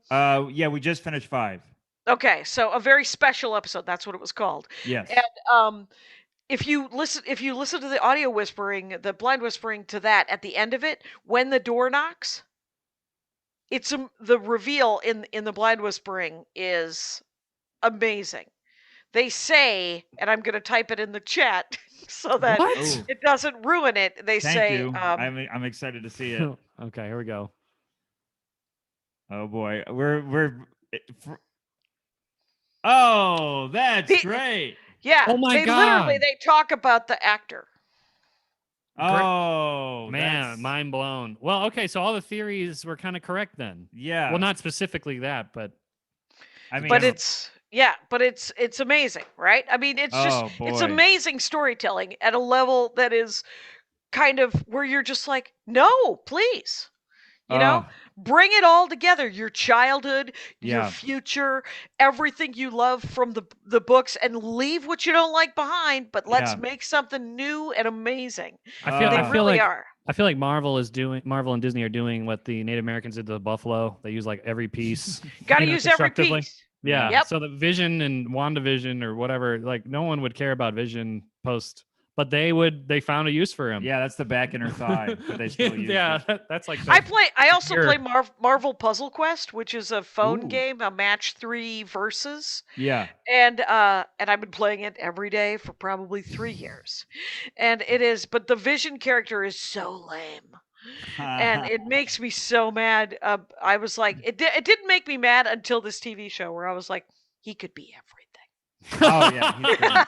S1: Yeah, we just finished 5.
S3: Okay, so a very special episode. That's what it was called.
S1: Yes.
S3: And if you listen to the audio whispering, the blind whispering to that at the end of it, when the door knocks, it's the reveal in the blind whispering is amazing. They say, and I'm going to type it in the chat so that
S2: What?
S3: it doesn't ruin it. They
S1: Thank
S3: say,
S1: you. I'm excited to see it.
S2: Okay, here we go.
S1: Oh boy, oh, that's great.
S3: Yeah.
S2: Oh my
S3: they
S2: God.
S3: Literally, they talk about the actor.
S1: Oh
S2: Man, mind blown. Well, okay, so all the theories were kind of correct then.
S1: Yeah.
S2: Well, not specifically that, but
S1: I mean,
S3: But it's amazing, right? I mean, it's just it's
S1: boy.
S3: amazing storytelling at a level that is kind of where you're just like, no, please. You know, bring it all together. Your childhood, your future, everything you love from the books, and leave what you don't like behind. But let's make something new and amazing.
S2: I feel
S3: really
S2: like
S3: are.
S2: I feel like Marvel and Disney are doing what the Native Americans did to the buffalo. They use like every piece.
S3: Got to
S2: you know,
S3: use every
S2: constructively.
S3: piece.
S2: Yeah.
S3: Yep.
S2: So the Vision and WandaVision or whatever, like no one would care about Vision post, but they found a use for him.
S1: Yeah, that's the back in her thigh. But they still use it.
S2: That's like
S3: I also play Marvel Puzzle Quest, which is a phone game, a match 3 versus.
S1: Yeah.
S3: And I've been playing it every day for probably 3 years. And it is, but the Vision character is so lame. And it makes me so mad. I was like, it didn't make me mad until this TV show where I was like, he could be everything.
S1: Oh yeah.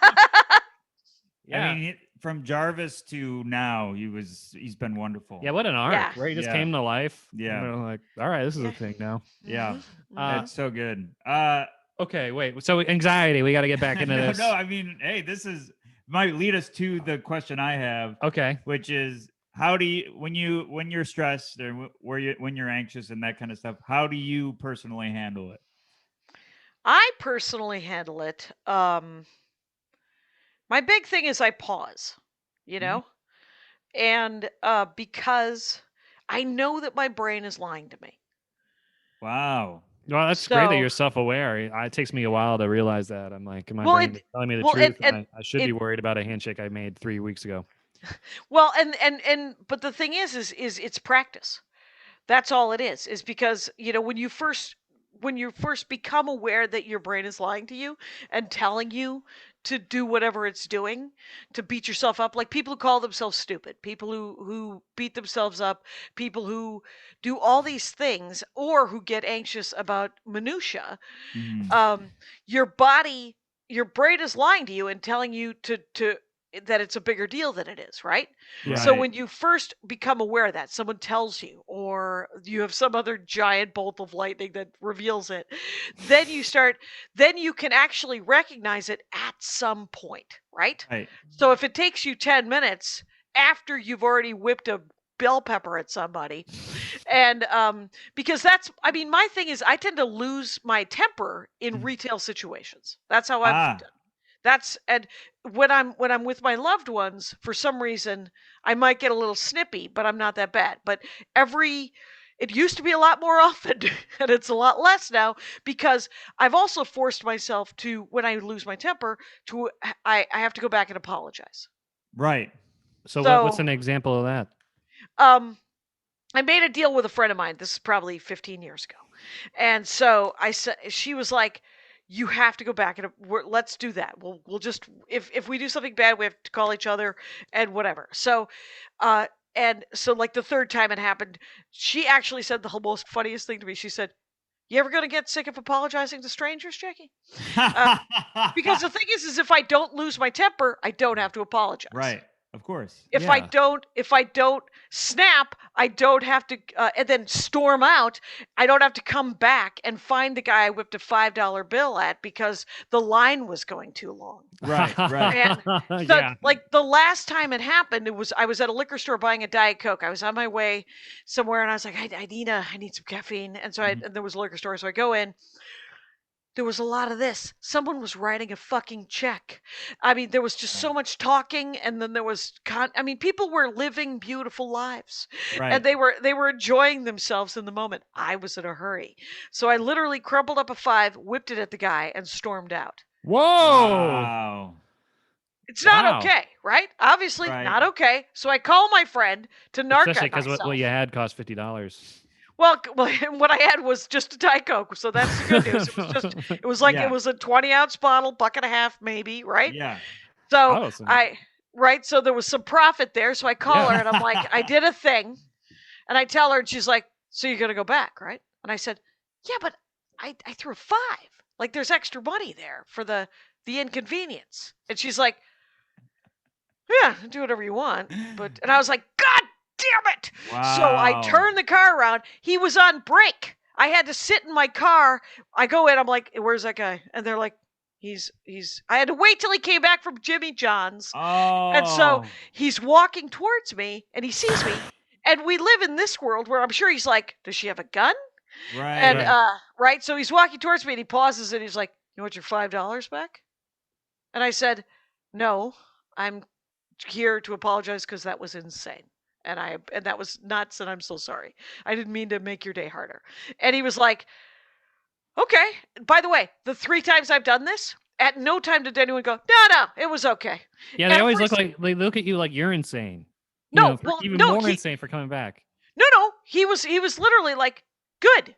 S2: Yeah.
S1: I mean, from Jarvis to now, he's been wonderful.
S2: Yeah, what an arc, right? He just came to life.
S1: Yeah.
S2: And like, all right, this is a thing now.
S1: Yeah. It's so good.
S2: Okay, wait. So anxiety, we got to get back into this.
S1: No, I mean, hey, might lead us to the question I have.
S2: Okay.
S1: Which is, how do you when you're stressed or when you're anxious and that kind of stuff, how do you personally handle it?
S3: I personally handle it. My big thing is I pause, you know, and because I know that my brain is lying to me.
S1: Wow.
S2: Well, that's great that you're self-aware. It takes me a while to realize that. I'm like, my brain is telling me the truth? I should be worried about a handshake I made 3 weeks ago.
S3: Well, but the thing is it's practice. That's all it is because, you know, when you first become aware that your brain is lying to you and telling you to do whatever it's doing, to beat yourself up, like people who call themselves stupid, people who beat themselves up, people who do all these things, or who get anxious about minutia. Your brain is lying to you and telling you to that it's a bigger deal than it is, right? So when you first become aware of that, someone tells you, or you have some other giant bolt of lightning that reveals it, then you can actually recognize it at some point, right? So if it takes you 10 minutes after you've already whipped a bell pepper at somebody, and because my thing is I tend to lose my temper in retail situations. That's how I've done. And when I'm with my loved ones, for some reason, I might get a little snippy, but I'm not that bad. But it used to be a lot more often, and it's a lot less now because I've also forced myself to, when I lose my temper, I have to go back and apologize.
S1: Right.
S2: So what's an example of that?
S3: I made a deal with a friend of mine. This is probably 15 years ago, and so I said, she was like, you have to go back and let's do that. We'll just, if we do something bad, we have to call each other and whatever. So, and so like the third time it happened, she actually said the most funniest thing to me. She said, "You ever going to get sick of apologizing to strangers, Jackie?" Because the thing is if I don't lose my temper, I don't have to apologize.
S1: Right. Of course.
S3: If I don't snap, I don't have to, and then storm out. I don't have to come back and find the guy I whipped a $5 bill at because the line was going too long.
S1: Right.
S3: And so, like the last time it happened, I was at a liquor store buying a Diet Coke. I was on my way somewhere, and I was like, I need some caffeine, and so and there was a liquor store, so I go in. there was a lot of this. Someone was writing a fucking check. I mean, there was just so much talking, and then there was I mean, people were living beautiful lives,
S1: Right.
S3: and they were enjoying themselves in the moment. I was in a hurry, so I literally crumpled up a 5, whipped it at the guy, and stormed out.
S2: Whoa!
S1: Wow.
S3: It's not
S2: Wow.
S3: okay, right? Obviously,
S1: Right.
S3: not okay. So I call my friend to narc
S2: Especially
S3: because
S2: because what you had cost $50.
S3: Well, what I had was just a Diet Coke, so that's the good news. It was like
S1: Yeah.
S3: it was a 20-ounce bottle, buck and a half maybe, right?
S1: Yeah.
S3: So
S2: Awesome.
S3: so there was some profit there. So I call her and I'm like, I did a thing, and I tell her, and she's like, so you're gonna go back, right? And I said, yeah, but I threw a 5. Like there's extra money there for the inconvenience. And she's like, yeah, do whatever you want. And I was like, God damn it!
S1: Wow.
S3: So I turned the car around. He was on break. I had to sit in my car. I go in. I'm like, where's that guy? And they're like, he's. I had to wait till he came back from Jimmy John's.
S1: Oh.
S3: And so he's walking towards me, and he sees me. And we live in this world where I'm sure he's like, does she have a gun?
S1: Right.
S3: And right. So he's walking towards me, and he pauses, and he's like, you want your $5 back? And I said, no, I'm here to apologize because that was insane. And that was nuts, and I'm so sorry. I didn't mean to make your day harder. And he was like, okay. By the way, the 3 times I've done this, at no time did anyone go, no, it was okay.
S2: Yeah, they always look at you like you're insane.
S3: No,
S2: more insane for coming back.
S3: No, he was literally like, good.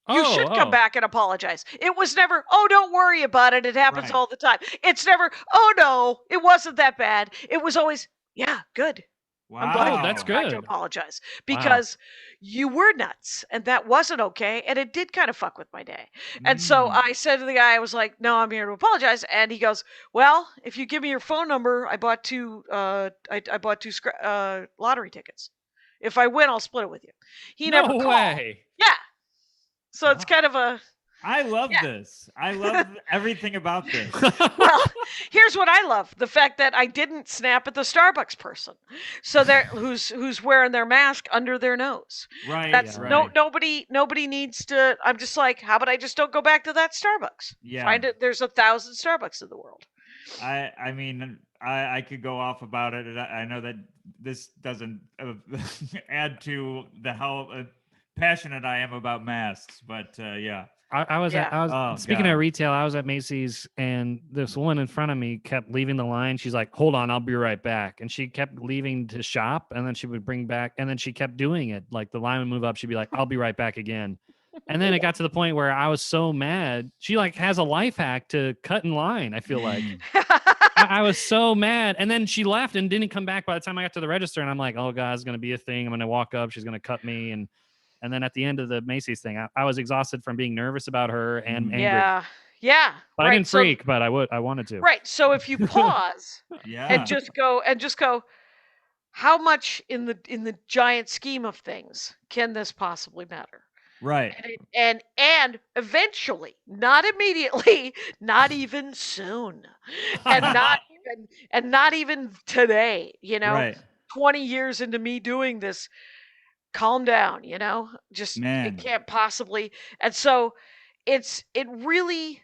S3: You should come back and apologize. It was never, don't worry about it. It happens all the time. It's never, no, it wasn't that bad. It was always, yeah, good.
S1: Wow.
S3: I'm glad
S2: that's
S3: you came back
S2: good.
S3: to apologize because you were nuts and that wasn't okay. And it did kind of fuck with my day. And so I said to the guy, I was like, no, I'm here to apologize. And he goes, well, if you give me your phone number, I bought 2, I bought 2 lottery tickets. If I win, I'll split it with you. He never called.
S2: No way.
S3: Yeah. So it's kind of a.
S1: I love this. I love everything about this.
S3: Well, here's what I love: the fact that I didn't snap at the Starbucks person, so who's wearing their mask under their nose.
S1: Right.
S3: That's nobody needs to. I'm just like, how about I just don't go back to that Starbucks?
S1: Yeah.
S3: Find it. There's 1,000 Starbucks in the world.
S1: I mean, I could go off about it. And I know that this doesn't add to how passionate I am about masks, but yeah.
S2: I was speaking of retail, I was at Macy's and this woman in front of me kept leaving the line. She's like, hold on, I'll be right back. And she kept leaving to shop and then she would bring back and then she kept doing it. Like the line would move up. She'd be like, I'll be right back again. And then it got to the point where I was so mad. She like has a life hack to cut in line. I feel like I was so mad. And then she left and didn't come back by the time I got to the register. And I'm like, oh God, it's going to be a thing. I'm going to walk up. She's going to cut me. And then at the end of the Macy's thing, I was exhausted from being nervous about her and angry.
S3: Yeah.
S2: But I didn't freak, but I wanted to.
S3: Right. So if you pause and just go, how much in the giant scheme of things can this possibly matter?
S1: Right.
S3: And eventually, not immediately, not even soon, and not even today. 20 years into me doing this. Calm down, just it can't possibly. And so it really,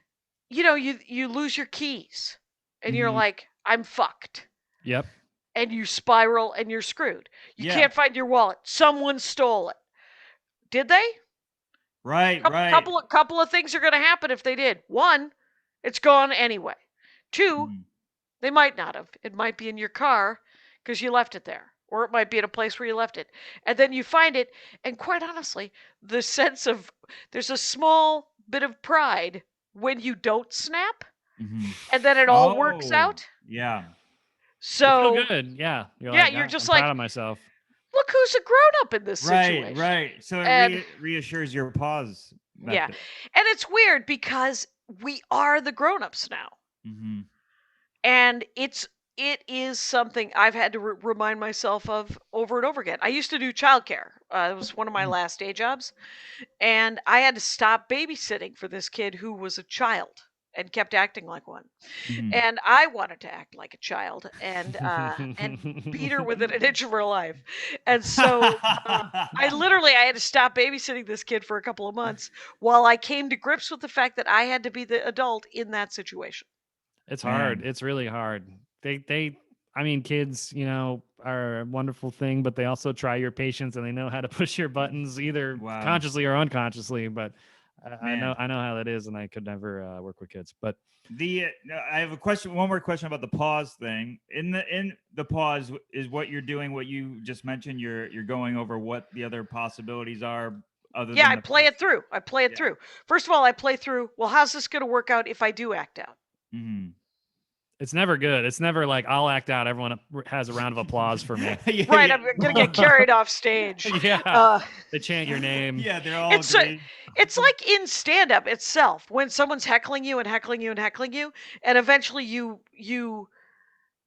S3: you lose your keys and you're like, I'm fucked.
S2: Yep.
S3: And you spiral and you're screwed. You can't find your wallet. Someone stole it. Did they?
S1: Right.
S3: Couple of things are going to happen if they did. 1, it's gone anyway. 2, they might not have. It might be in your car because you left it there. Or it might be at a place where you left it. And then you find it. And quite honestly, the sense of there's a small bit of pride when you don't snap. And then it all works out.
S1: Yeah.
S2: So you feel good. Yeah.
S3: You're just
S2: I'm
S3: like,
S2: proud of myself.
S3: Look who's a grown up in this situation.
S1: Right. So it reassures your pause method.
S3: Yeah. And it's weird because we are the grown ups now. And it is something I've had to remind myself of over and over again. I used to do childcare. It was one of my last day jobs. And I had to stop babysitting for this kid who was a child. and kept acting like one.
S1: Mhm.
S3: And I wanted to act like a child and beat her within an inch of her life. And so I had to stop babysitting this kid for a couple of months while I came to grips with the fact that I had to be the adult in that situation.
S2: It's hard.
S1: Man.
S2: It's really hard. I mean, kids, are a wonderful thing, but they also try your patience and they know how to push your buttons either
S1: Wow.
S2: consciously or unconsciously. But I
S1: Man.
S2: know how that is, and I could never work with kids. But
S1: I have a question. One more question about the pause thing. In the pause is what you're doing. What you just mentioned. You're going over what the other possibilities are. Other
S3: Yeah,
S1: than
S3: I play it through. I play it through. First of all, I play through, well, how's this going to work out if I do act out?
S1: Mm-hmm.
S2: it's never good. It's never like I'll act out. Everyone has a round of applause for me.
S1: Yeah,
S3: Right,
S1: yeah.
S3: I'm going to get carried off stage.
S2: Yeah, they chant your name.
S1: Yeah, they're all
S3: It's
S1: agree.
S3: it's like in stand-up itself when someone's heckling you and heckling you and heckling you, and eventually you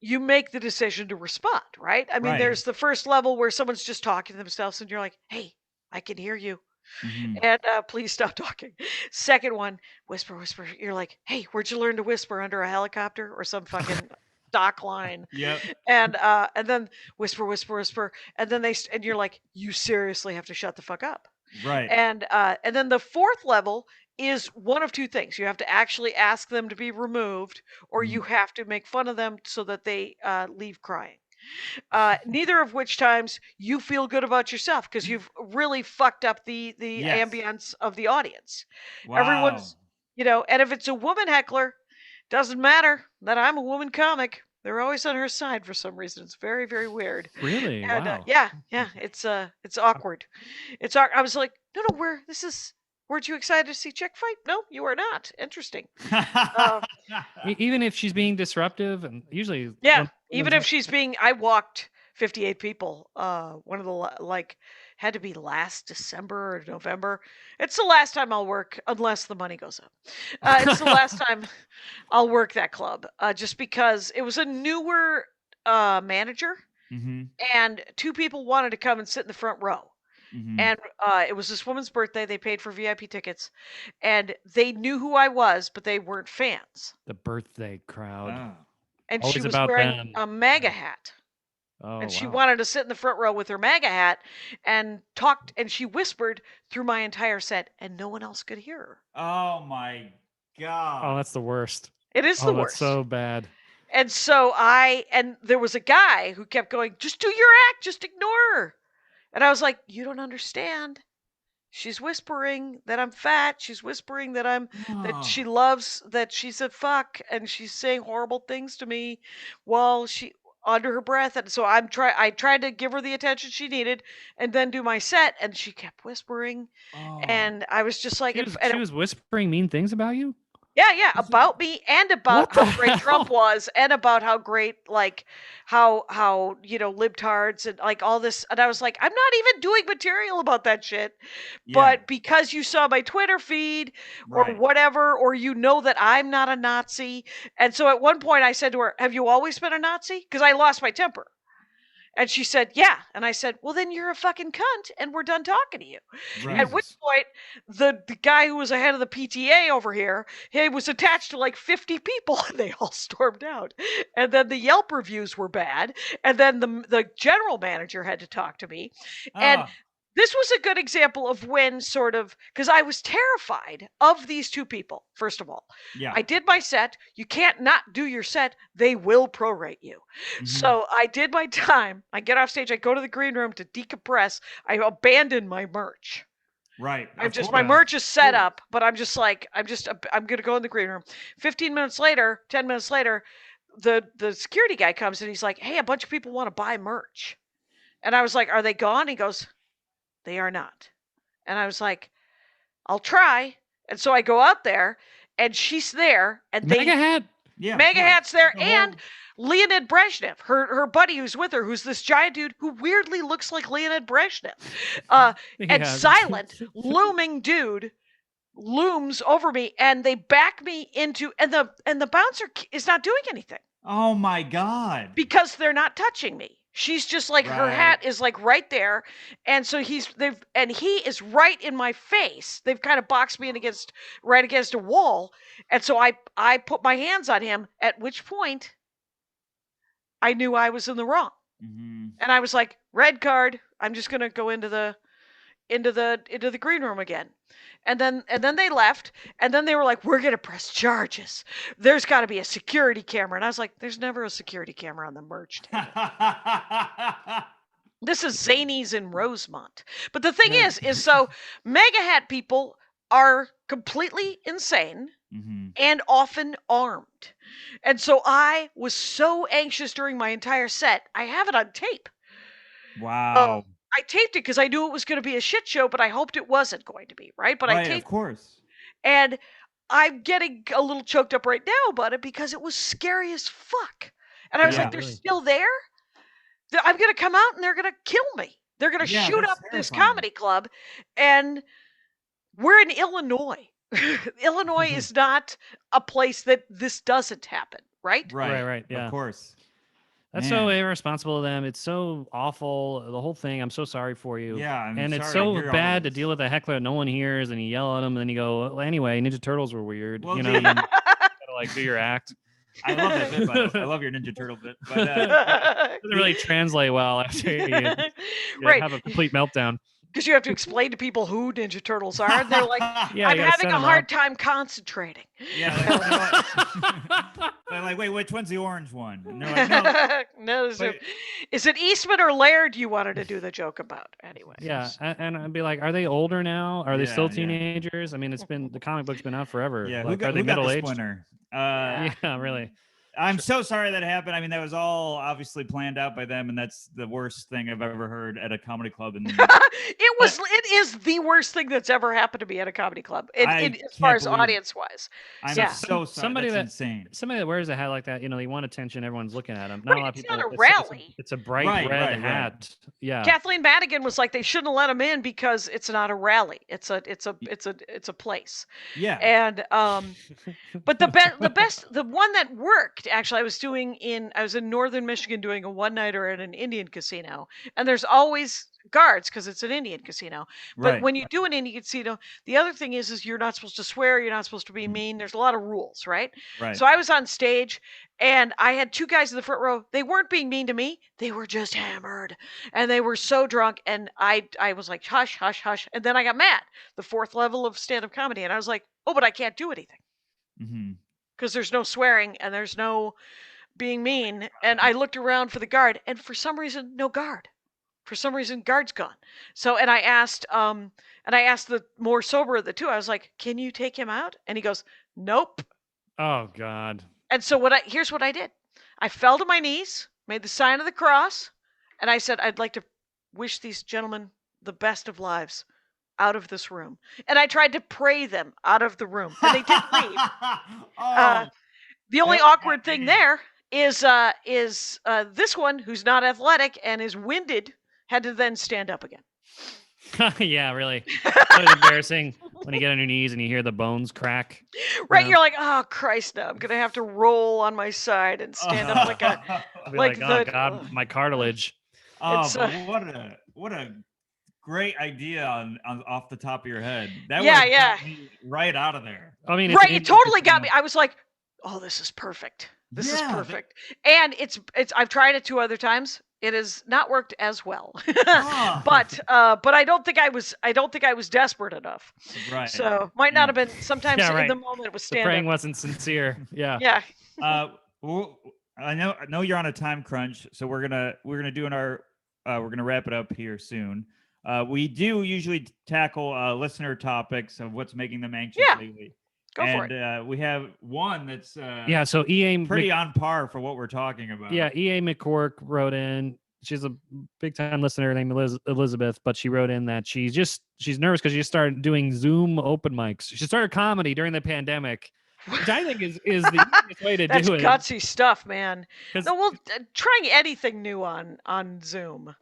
S3: make the decision to respond, right? I mean,
S1: Right.
S3: there's the first level where someone's just talking to themselves and you're like, hey, I can hear you.
S1: Mhm.
S3: And please stop talking. Second one, whisper, whisper. You're like, hey, where'd you learn to whisper under a helicopter or some fucking dock line?
S1: Yep.
S3: And then whisper, whisper, whisper. And then and you're like, you seriously have to shut the fuck up.
S1: Right.
S3: And then the fourth level is one of two things. You have to actually ask them to be removed, or you have to make fun of them so that they leave crying. Neither of which times you feel good about yourself because you've really fucked up the
S1: Yes.
S3: ambience of the audience.
S1: Wow.
S3: Everyone's, and if it's a woman heckler, doesn't matter that I'm a woman comic. They're always on her side for some reason. It's very, very weird.
S2: Really?
S3: And,
S2: Wow.
S3: yeah, it's awkward. I was like, no, weren't you excited to see chick fight? No, you are not. Interesting.
S2: Even if she's being disruptive, and usually,
S3: Yeah, even if she's I walked 58 people. One of the had to be last December or November. It's the last time I'll work unless the money goes up. It's the last time I'll work that club, just because it was a newer manager, and two people wanted to come and sit in the front row. And it was this woman's birthday. They paid for VIP tickets, and they knew who I was, but they weren't fans.
S2: the birthday crowd.
S1: Oh.
S3: And
S2: Always
S3: she was
S2: about
S3: wearing
S2: them.
S3: a MAGA hat.
S2: Oh,
S3: And she
S2: wow.
S3: wanted to sit in the front row with her MAGA hat and talked, and she whispered through my entire set, and no one else could hear her.
S1: Oh my god.
S2: Oh, that's the worst.
S3: It is the
S2: That's
S3: worst.
S2: so bad.
S3: And so and there was a guy who kept going, just do your act, just ignore her. And I was like, you don't understand. She's whispering that I'm fat. She's whispering that that she loves, that she's a fuck, and she's saying horrible things to me while she under her breath. And so I tried to give her the attention she needed and then do my set, and she kept whispering.
S1: Oh.
S3: And I was just like,
S2: She was whispering mean things about you?
S3: yeah, about me and about
S2: What
S3: how
S2: the
S3: great Trump
S2: hell?
S3: was and about how great, like, how libtards and like all this. And I was like, I'm not even doing material about that shit.
S1: Yeah.
S3: But because you saw my Twitter feed or
S1: Right.
S3: whatever, or you know that I'm not a Nazi. And so at one point I said to her, have you always been a Nazi? Because I lost my temper. And she said, yeah. And I said, well, then you're a fucking cunt and we're done talking to you.
S1: Right.
S3: At which point, the guy who was ahead of the PTA over here, he was attached to like 50 people and they all stormed out. And then the Yelp reviews were bad. And then the general manager had to talk to me. And
S1: Ah.
S3: this was a good example of when sort of, because I was terrified of these two people, first of all.
S1: Yeah.
S3: I did my set. You can't not do your set. They will prorate you. So I did my time. I get off stage. I go to the green room to decompress. I abandon my merch.
S1: Right.
S3: My merch is set up, but I'm just like, I'm going to go in the green room. 10 minutes later, the security guy comes and he's like, hey, a bunch of people want to buy merch. And I was like, are they gone? He goes, they are not. And I was like, I'll try. And so I go out there and she's there and
S2: MAGA hat?
S1: Yeah.
S3: MAGA
S1: right.
S3: hat's there,
S1: The whole-
S3: and Leonid Brezhnev, her buddy who's with her, who's this giant dude who weirdly looks like Leonid Brezhnev. And
S2: Yeah.
S3: silent, looming dude looms over me, and they back me into, and the bouncer is not doing anything
S1: Oh my god.
S3: because they're not touching me. She's just like her
S1: Right.
S3: hat is like right there, and so he is right in my face. They've kind of boxed me in right against a wall, and so I put my hands on him. At which point, I knew I was in the wrong,
S1: Mm-hmm.
S3: and I was like, red card. I'm just gonna go into the green room again. And then they left, and then they were like, we're gonna press charges. There's got to be a security camera. And I was like, there's never a security camera on the merch table. This is Zany's in Rosemont. But the thing is so mega hat people are completely insane
S1: Mm-hmm.
S3: and often armed. And so I was so anxious during my entire set. I have it on tape.
S1: Wow.
S3: I taped it because I knew it was going to be a shit show, but I hoped it wasn't going to be, right? But I
S1: Right,
S3: taped
S1: of course.
S3: and I'm getting a little choked up right now about it because it was scary as fuck. And I was
S1: Yeah.
S3: like, they're
S2: Really.
S3: still there? I'm going to come out and they're going to kill me. They're going to
S1: Yeah,
S3: shoot
S1: that's
S3: up this
S1: terrifying.
S3: comedy club. And we're in Illinois. Illinois is not a place that this doesn't happen, right?
S2: Right, yeah.
S1: Of course.
S2: That's so
S1: Man.
S2: irresponsible of them. It's so awful. The whole thing. I'm so sorry for you.
S1: Yeah, I'm
S2: and it's
S1: sorry to
S2: so
S1: hear all
S2: bad to
S1: this.
S2: deal with a heckler that no one hears, and you yell at them, and then you go, well, anyway, Ninja Turtles were weird.
S1: Well,
S2: you know,
S1: dude,
S2: you gotta like do your act.
S1: I love that bit, by the way. I love your Ninja Turtle bit. But
S2: It doesn't really translate well after you
S3: Right.
S2: have a complete meltdown.
S3: Because you have to explain to people who Ninja Turtles are. And they're like,
S2: Yeah,
S3: I'm
S2: you gotta
S3: having
S2: set
S3: a
S2: 'em
S3: hard
S2: up.
S3: time concentrating.
S1: yeah, they're like, wait, which one's the orange one? And they're like, no.
S3: No,
S1: Wait.
S3: is it Eastman or Laird you wanted to do the joke about? Anyway.
S2: Yeah, and I'd be like, are they older now? Are they
S1: Yeah,
S2: still
S1: yeah.
S2: teenagers? I mean, the comic book's been out forever.
S1: Yeah,
S2: like,
S1: who
S2: are they
S1: got the
S2: middle aged?
S1: splinter?
S2: Yeah, really.
S1: I'm so sorry that happened. I mean, that was all obviously planned out by them, and that's the worst thing I've ever heard at a comedy club.
S3: It is the worst thing that's ever happened to me at a comedy club, as far as audience wise.
S1: I'm
S3: Yeah.
S1: so sorry.
S2: Somebody
S1: That's
S2: that-
S1: insane.
S2: Somebody that wears a hat like that, you know, they want attention. Everyone's looking at them. Not a lot of
S3: It's
S2: people.
S3: not a rally.
S2: It's a bright
S1: Right,
S2: red
S1: right.
S2: hat. Yeah.
S3: Kathleen Madigan was like, they shouldn't have let him in because it's not a rally. It's a place.
S1: Yeah.
S3: And but the one that worked actually, I was in northern Michigan doing a one nighter at an Indian casino, and there's always guards because it's an Indian casino. But
S1: Right.
S3: when you do an Indian casino, the other thing is you're not supposed to swear, you're not supposed to be mean. There's a lot of rules, right?
S1: Right.
S3: So I was on stage and I had two guys in the front row. They weren't being mean to me. They were just hammered and they were so drunk. And I was like, hush, hush, hush. And then I got mad, the fourth level of stand-up comedy. And I was like, oh, but I can't do anything
S1: Mm-hmm.
S3: because there's no swearing and there's no being mean. And I looked around for the guard and for some reason, no guard. For some reason, guard's gone. So, and I asked the more sober of the two, I was like, can you take him out? And he goes, nope.
S2: Oh God.
S3: And so here's what I did. I fell to my knees, made the sign of the cross, and I said, I'd like to wish these gentlemen the best of lives out of this room. And I tried to pray them out of the room. And they did leave. The only awkward thing there is this one who's not athletic and is winded had to then stand up again.
S2: Yeah, really. It's embarrassing when you get on your knees and you hear the bones crack.
S3: Right,
S2: Yeah.
S3: you're like, oh Christ, now I'm gonna have to roll on my side and stand up like a.
S2: I'll be
S3: Like
S2: like, oh
S3: the-
S2: God, my cartilage.
S1: Oh,
S3: It's,
S1: but what a great idea on off the top of your head. That
S3: Yeah,
S1: would've
S3: yeah.
S1: got me right out of there.
S2: I mean,
S3: Right, it totally got me. I was like, oh, this is perfect. This is
S1: Yeah,
S3: perfect. And it's I've tried it 2 other times. It has not worked as well.
S1: Ah.
S3: but I don't think I was desperate enough.
S1: Right.
S3: So might not have been sometimes
S2: Yeah,
S3: in
S2: right.
S3: the moment it was
S2: the
S3: stand
S2: praying
S3: up.
S2: wasn't sincere. Yeah.
S3: Yeah.
S1: Well, I know you're on a time crunch, so we're gonna wrap it up here soon. We do usually tackle listener topics of what's making them anxious
S3: Yeah.
S1: lately.
S3: Go for it.
S1: And we have one that's
S2: Yeah. So EA
S1: pretty on par for what we're talking about.
S2: Yeah, EA McCork wrote in. She's a big time listener named Elizabeth, but she wrote in that she's nervous because she just started doing Zoom open mics. She started comedy during the pandemic, which I think is the easiest way to
S3: That's
S2: do it.
S3: gutsy stuff, man.
S2: 'Cause-
S3: No, well, trying anything new on Zoom.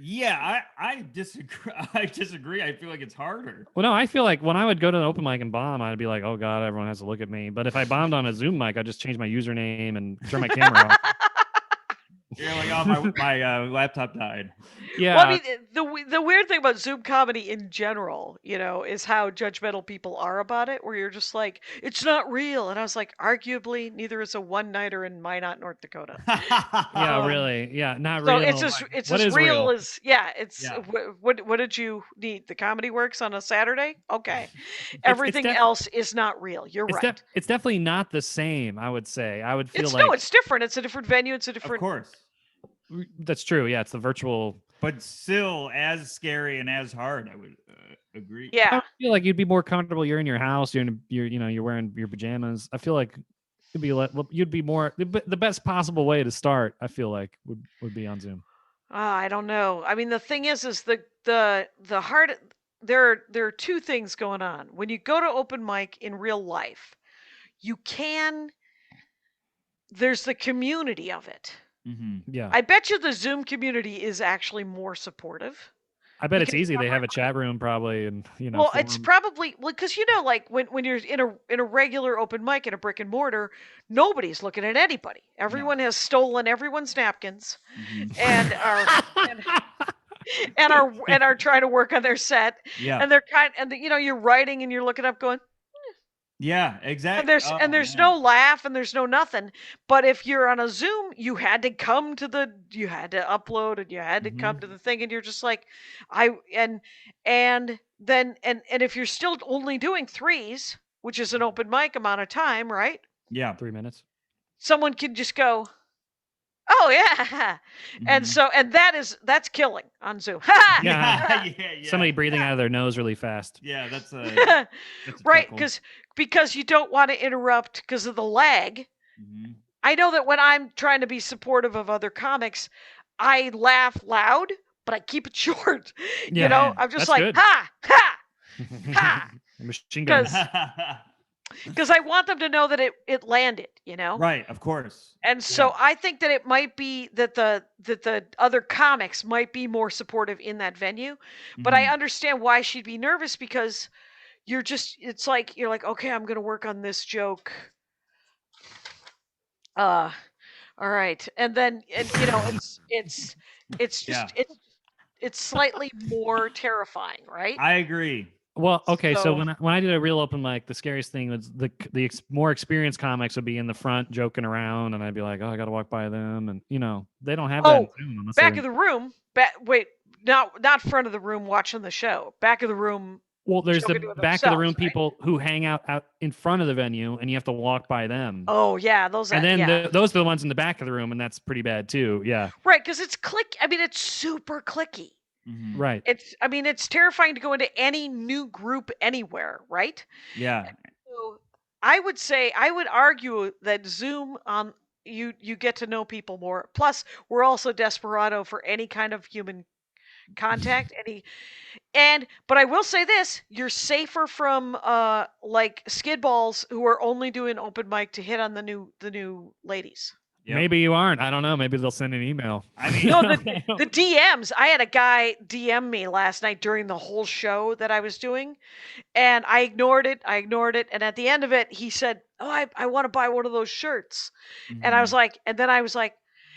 S1: Yeah, I disagree. I disagree. I feel like it's harder.
S2: Well, no, I feel like when I would go to an open mic and bomb, I'd be like, oh God, everyone has to look at me. But if I bombed on a Zoom mic, I'd just change my username and turn my camera off.
S1: You're like, oh, my laptop died.
S2: Yeah.
S3: Well, I mean, the weird thing about Zoom comedy in general, is how judgmental people are about it. Where you're just like, it's not real, and I was like, arguably, neither is a one-nighter in Minot, North Dakota.
S2: Yeah, really. Yeah, not
S3: So
S2: real.
S3: it's
S2: What
S3: as
S2: is
S3: real
S2: real?
S3: as It's
S1: Yeah.
S3: what did you need? The Comedy Works on a Saturday? Okay,
S2: It's
S3: everything
S2: def-
S3: else is not real. You're right.
S2: It's definitely not the same. I would say. I would feel
S3: It's
S2: like
S3: no, it's different. It's a different venue. It's a
S1: Of
S3: different.
S1: course.
S2: that's true. Yeah, it's the virtual.
S1: But still as scary and as hard, I would agree.
S2: I
S3: Yeah,
S2: would feel like you'd be more comfortable. You're in your house. You're wearing your pajamas. I feel like you'd be more the best possible way to start. I feel like would be on Zoom.
S3: I don't know. I mean, the thing is the hard. There are two things going on. When you go to open mic in real life, you can. There's the community of it.
S1: Mm-hmm.
S2: Yeah,
S3: I bet you the Zoom community is actually more supportive.
S2: I bet it's
S3: because
S2: easy. They have a chat room probably, and
S3: Well, it's
S2: forums.
S3: probably because like when you're in a regular open mic in a brick and mortar, nobody's looking at anybody. Everyone has stolen everyone's napkins
S1: Mm-hmm.
S3: and are trying to work on their set.
S1: Yeah.
S3: And they're you're writing and you're looking up going,
S1: Yeah,
S3: and
S1: exactly.
S3: there's no laugh and there's no nothing. But if you're on a Zoom, you had to upload and you had to come to the thing, and you're just like, and then if you're still only doing threes, which is an open mic amount of time, right?
S1: Yeah.
S2: 3 minutes.
S3: Someone can just go, oh yeah, and
S1: Mhm.
S3: that's killing on Zoom.
S2: Yeah.
S1: yeah.
S2: Somebody breathing out of their nose really fast.
S1: Yeah, that's a
S3: Right,
S1: chuckle.
S3: because you don't want to interrupt because of the lag.
S1: Mhm.
S3: I know that when I'm trying to be supportive of other comics, I laugh loud, but I keep it short.
S2: Yeah,
S3: I'm just
S2: that's
S3: like,
S2: good.
S3: ha, ha, ha,
S2: Machine gun.
S3: because I want them to know that it landed,
S1: Right, of course.
S3: And so I think that it might be that the other comics might be more supportive in that venue, but I
S1: Mhm.
S3: understand why she'd be nervous because it's like you're like, okay, I'm gonna work on this joke. All right, and then it's just
S1: Yeah.
S3: it's slightly more terrifying, right?
S1: I agree.
S2: Well, okay, so
S3: So-
S2: when I did a real open mic, the scariest thing was the more experienced comics would be in the front joking around, and I'd be like, oh, I got to walk by them, and they don't have that in
S3: Oh,
S2: Zoom unless
S3: back
S2: they're-
S3: of the room. Wait, not front of the room watching the show. Back of the room.
S2: Well, there's the
S3: joking to
S2: back of the room
S3: themselves, right?
S2: people who hang out in front of the venue, and you have to walk by them.
S3: Oh yeah, those.
S2: And then
S3: yeah.
S2: those are the ones in the back of the room, and that's pretty bad too. Yeah,
S3: Right, because it's click. I mean, it's super clicky.
S1: Mhm.
S2: right.
S3: It's terrifying to go into any new group anywhere, right?
S1: Yeah.
S3: So I would argue that Zoom you get to know people more. Plus, we're also desperado for any kind of human contact. But I will say this: you're safer from like skid balls who are only doing open mic to hit on the new ladies.
S1: Yep.
S2: Maybe you aren't. I don't know. Maybe they'll send an email.
S1: I mean,
S3: No, the DMs. I had a guy DM me last night during the whole show that I was doing, and I ignored it. And at the end of it, he said, "Oh, I want to buy one of those shirts." And I was like,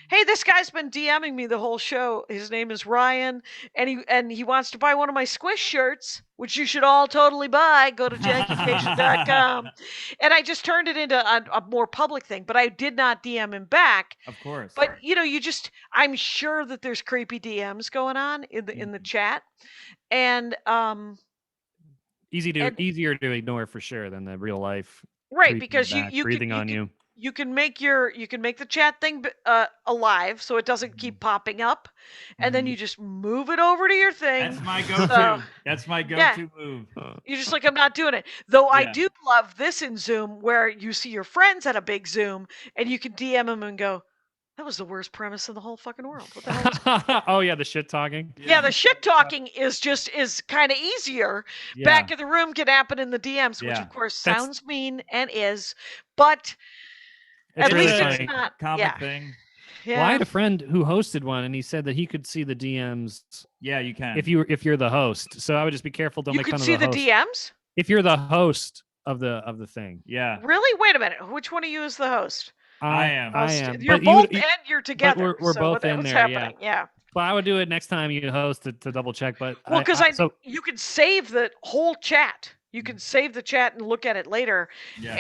S3: "Hey, this guy's been DMing me the whole show. His name is Ryan, and he wants to buy one of my Squish shirts, which you should all totally buy. Go to JackieKashian.com." And I just turned it into a more public thing, but I did not DM him back.
S1: of course.
S3: But I'm sure that there's creepy DMs going on in the chat, and
S2: Easier to ignore for sure than the real life.
S3: right,
S2: creeping
S3: because
S2: back, breathing on you.
S3: you can make the chat thing alive so it doesn't keep popping up, and then
S1: Mhm.
S3: you just move it over to your thing.
S1: That's my go-to. That's my go-to move.
S3: You're just like, I'm not doing it. Though I
S1: Yeah.
S3: do love this in Zoom where you see your friends at a big Zoom and you can DM them and go, that was the worst premise in the whole fucking world. What the hell was
S2: Oh yeah, the shit talking.
S3: Yeah, the shit talking is kind of easier.
S1: Yeah.
S3: Back of the room can happen in the DMs, which
S1: Yeah.
S3: of course
S2: That's-
S3: sounds mean and is, but
S2: It's
S3: at
S2: really
S3: least
S2: funny.
S3: it's not.
S1: comic
S3: Yeah,
S1: thing.
S3: yeah.
S2: Well, I had a friend who hosted one, and he said that he could see the DMs
S1: Yeah, you can.
S2: if you're the host. So I would just be careful. Don't
S3: you
S2: make
S3: could
S2: fun
S3: see
S2: of the
S3: the
S2: host.
S3: DMs.
S2: If you're the host of the thing,
S1: Yeah.
S3: Really? Wait a minute. Which one of you is the host?
S1: I am.
S2: I am.
S3: You're
S2: But
S3: both
S2: you,
S3: and you're together.
S2: we're
S3: so
S2: both in
S3: what's
S2: there,
S3: happening? Yeah.
S2: but I would do it next time you host to double check. But
S3: Well, because
S2: so
S3: you can save the whole chat. You can save the chat and look at it later.
S1: Yeah.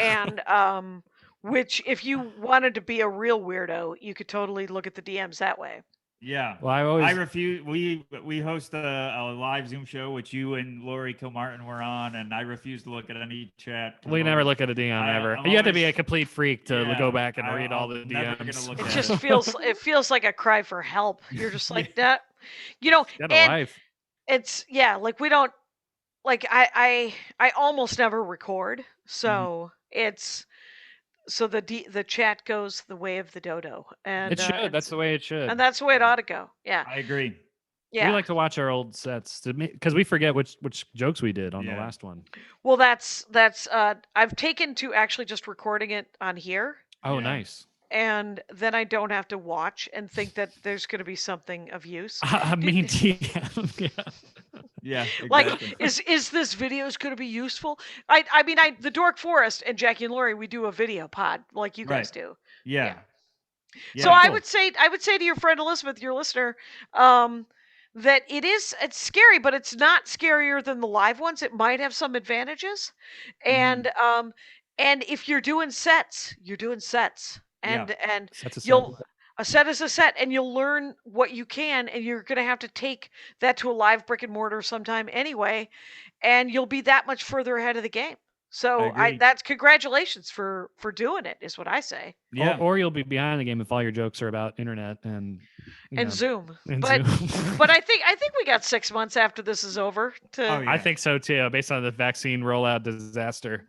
S3: And which, if you wanted to be a real weirdo, you could totally look at the DMs that way.
S1: Yeah.
S2: well,
S1: I refuse. We host a live Zoom show which you and Lori Kilmartin were on, and I refuse to look at any chat.
S2: we never look at a DM ever.
S1: I'm
S2: You have to be a
S1: always-
S2: complete freak to
S1: Yeah,
S2: go back and
S1: I-
S2: read all
S1: I'm
S2: the
S1: never gonna
S2: DMs.
S1: look
S3: It
S1: at
S3: just feels like a cry for help. You're just like that,
S2: Got a
S3: and
S2: life.
S3: it's like we don't like I almost never record, so it's so the chat goes the way of the dodo, and
S2: It should. That's the way it should.
S3: and that's the way it ought to go. Yeah,
S1: I agree.
S3: yeah.
S2: We like to watch our old sets because we forget which jokes we did on the
S1: Yeah.
S2: last one.
S3: Well, that's I've taken to actually just recording it on here,
S2: Oh,
S1: Yeah.
S2: nice.
S3: and then I don't have to watch and think that there's going to be something of use.
S2: Mean TM. Yeah.
S1: Yeah.
S3: Like,
S1: Exactly.
S3: is this videos going to be useful? I mean, the Dork Forest and Jackie and Lori, we do a video pod like you guys
S1: Right.
S3: do.
S1: Yeah.
S3: So
S1: Yeah.
S3: I would say to your friend Elizabeth, your listener, that it's scary, but it's not scarier than the live ones. It might have some advantages, and if you're doing sets, and
S2: That's a set.
S3: you'll a set is a set, and you'll learn what you can, and you're gonna have to take that to a live brick and mortar sometime anyway, and you'll be that much further ahead of the game. So
S1: agree.
S3: that's congratulations for doing it, is what I say.
S1: Yeah.
S2: Or you'll be behind the game if all your jokes are about internet and you
S3: And
S2: know,
S3: Zoom.
S2: and
S3: But
S2: Zoom.
S3: but I think we got 6 months after this is over to
S1: Oh, yeah.
S2: I think so too, based on the vaccine rollout disaster.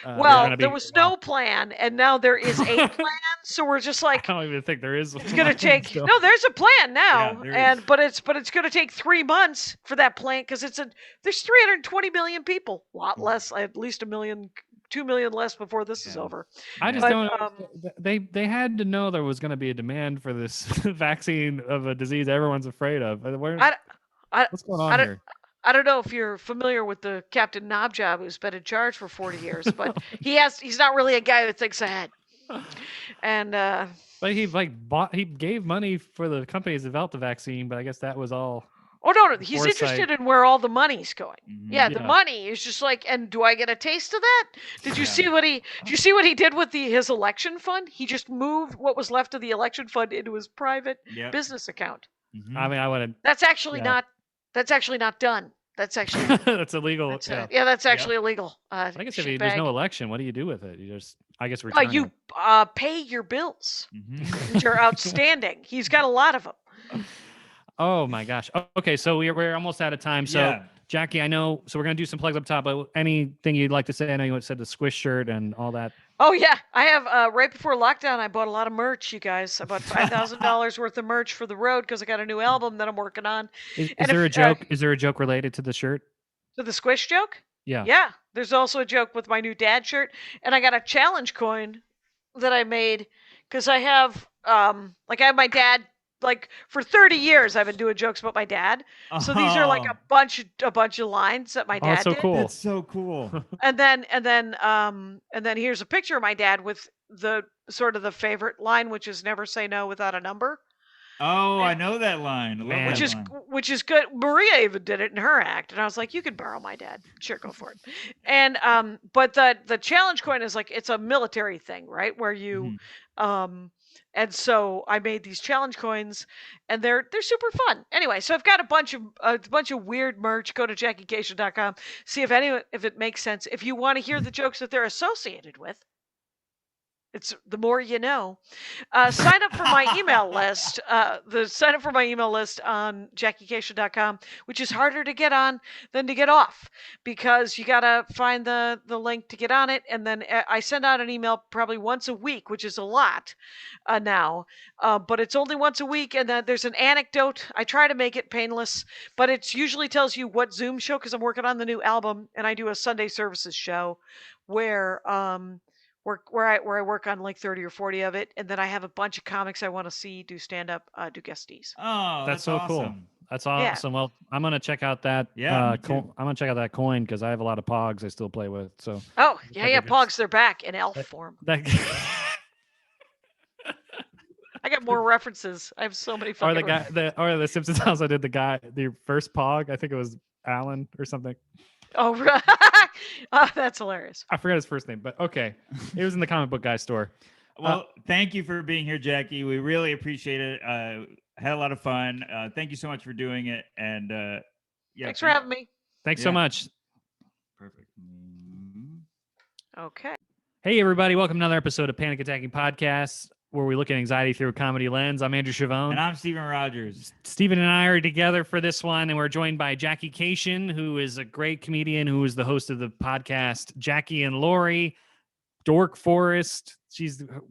S2: They're
S3: well,
S2: gonna
S3: there
S2: be-
S3: was no plan, and now there is a plan. So we're just
S2: I
S3: like,
S2: don't even think there is.
S3: it's gonna
S2: one
S3: take
S2: still.
S3: no. There's a plan now,
S1: Yeah, there is.
S3: but it's gonna take 3 months for that plan because there's 320 million people, a lot less, at least 2 million less before this is
S1: Yeah.
S3: over.
S2: I just
S3: But,
S2: don't. They had to know there was going to be a demand for this vaccine of a disease everyone's afraid of. What's going on here?
S3: I don't know if you're familiar with the Captain Knobjob who's been in charge for 40 years, but he's not really a guy who thinks ahead. And
S2: But he gave money for the companies that developed the vaccine, but I guess that was all.
S3: oh no, he's
S2: Foresight.
S3: interested in where all the money's going.
S1: Mhm.
S3: Yeah, the
S2: Yeah.
S3: money is just like, and do I get a taste of that? Did you
S1: Yeah.
S3: see what he did with his election fund? He just moved what was left of the election fund into his private
S1: Yep.
S3: business account.
S1: Mhm.
S2: I mean, I would
S3: That's actually
S2: Yeah.
S3: not done. That's actually
S2: have. That's illegal.
S3: that's,
S2: yeah.
S3: that's actually illegal.
S2: I guess if
S3: shitbag.
S2: there's no election, what do you do with it? You just, I guess, return
S3: you
S2: it.
S3: pay your bills,
S1: Mhm.
S3: which are outstanding. He's got a lot of them.
S2: Oh my gosh. Okay, so we're almost out of time. So
S1: Yeah.
S2: Jackie, I know. So we're gonna do some plugs up top. But anything you'd like to say? I know you said the squish shirt and all that.
S3: Oh yeah, I have. Right before lockdown, I bought a lot of merch. You guys, I bought $5,000 worth of merch for the road because I got a new album that I'm working on.
S2: Is
S3: And
S2: there a
S3: if,
S2: joke? Is there a joke related to the shirt?
S3: So the squish joke?
S2: Yeah.
S3: Yeah. There's also a joke with my new dad shirt, and I got a challenge coin that I made because I have I have my dad. Like for 30 years, I've been doing jokes about my dad. So these are like
S1: Oh,
S3: a bunch of lines that my
S2: Oh,
S3: dad
S2: that's so
S3: did.
S2: cool.
S1: That's so cool.
S3: And then here's a picture of my dad with the sort of the favorite line, which is never say no without a number.
S1: Oh, I know that line. I love
S2: Man.
S1: that
S3: Which
S1: line.
S3: is good. Maria even did it in her act, and I was like, "You can borrow my dad. Sure, go for it." And but the challenge coin is like it's a military thing, right? Where you and so I made these challenge coins, and they're super fun. Anyway, so I've got a bunch of weird merch. Go to JackieKashian.com. See if it makes sense. If you want to hear the jokes that they're associated with, it's the more you know. Sign up for my email list. Sign up for my email list on JackieKashian.com, which is harder to get on than to get off because you gotta find the link to get on it, and then I send out an email probably once a week, which is a lot now. But it's only once a week, and then there's an anecdote. I try to make it painless, but it usually tells you what Zoom show because I'm working on the new album, and I do a Sunday services show where where I work on like 30 or 40 of it, and then I have a bunch of comics I want to see do stand up, do guesties.
S1: Oh,
S2: That's so cool.
S1: awesome.
S2: That's awesome. Well, I'm gonna check out that.
S1: Yeah, me too.
S2: I'm gonna check out that coin because I have a lot of Pogs I still play with. So
S3: Oh
S2: Like
S3: yeah,
S2: a good-
S3: Pogs, they're back in elf form.
S2: that
S3: got more references. I have so many
S2: Or
S3: fucking
S2: the guy, the Simpsons also did the first Pog. I think it was Alan or something.
S3: Oh, right. Oh, that's hilarious.
S2: I forgot his first name, but okay. It was in the comic book guy store.
S1: Well, thank you for being here, Jackie. We really appreciate it. Had a lot of fun. Thank you so much for doing it. And yeah,
S3: Thanks for having me.
S2: Thanks so much.
S1: Perfect.
S3: Okay.
S2: Hey, everybody. Welcome to another episode of Panic Attacking Podcast, where we look at anxiety through a comedy lens. I'm Andrew Chavone.
S1: And I'm Steven Rogers.
S2: Steven and I are together for this one, and we're joined by Jackie Kashian, who is a great comedian who is the host of the podcast Jackie and Lori, Dork Forest.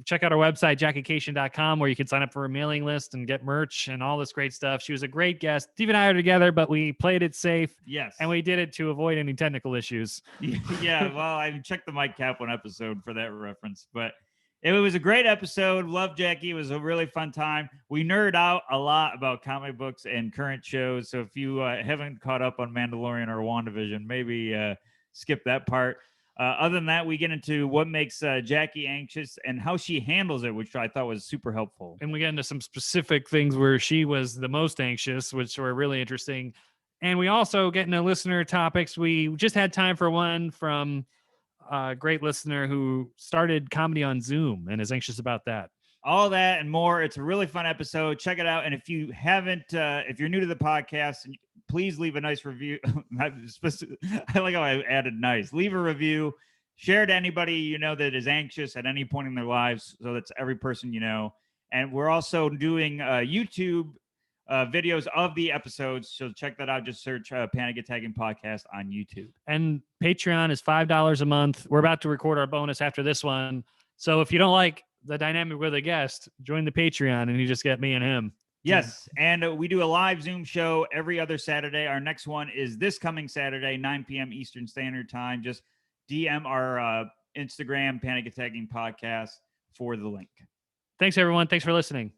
S2: Check out our website, JackieKashian.com, where you can sign up for a mailing list and get merch and all this great stuff. She was a great guest. Steve and I are together, but we played it safe.
S1: Yes.
S2: And we did it to avoid any technical issues.
S1: Yeah, well, I checked the Mike Kaplan episode for that reference, but it was a great episode. Love Jackie. It was a really fun time. We nerd out a lot about comic books and current shows. So if you haven't caught up on Mandalorian or WandaVision, maybe skip that part. Other than that, we get into what makes Jackie anxious and how she handles it, which I thought was super helpful.
S2: And we get into some specific things where she was the most anxious, which were really interesting. And we also get into listener topics. We just had time for one from a great listener who started comedy on Zoom and is anxious about that.
S1: All that and more. It's a really fun episode. Check it out. And if you haven't, if you're new to the podcast, please leave a nice review. I like how I added nice. Leave a review. Share to anybody you know that is anxious at any point in their lives. So that's every person you know. And we're also doing YouTube videos of the episodes. So check that out. Just search Panic Attacking Podcast on YouTube.
S2: And Patreon is $5 a month. We're about to record our bonus after this one. So if you don't like the dynamic with a guest, join the Patreon and you just get me and him.
S1: Yes. And we do a live Zoom show every other Saturday. Our next one is this coming Saturday, 9 p.m. Eastern Standard Time. Just DM our Instagram, Panic Attacking Podcast, for the link.
S2: Thanks, everyone. Thanks for listening.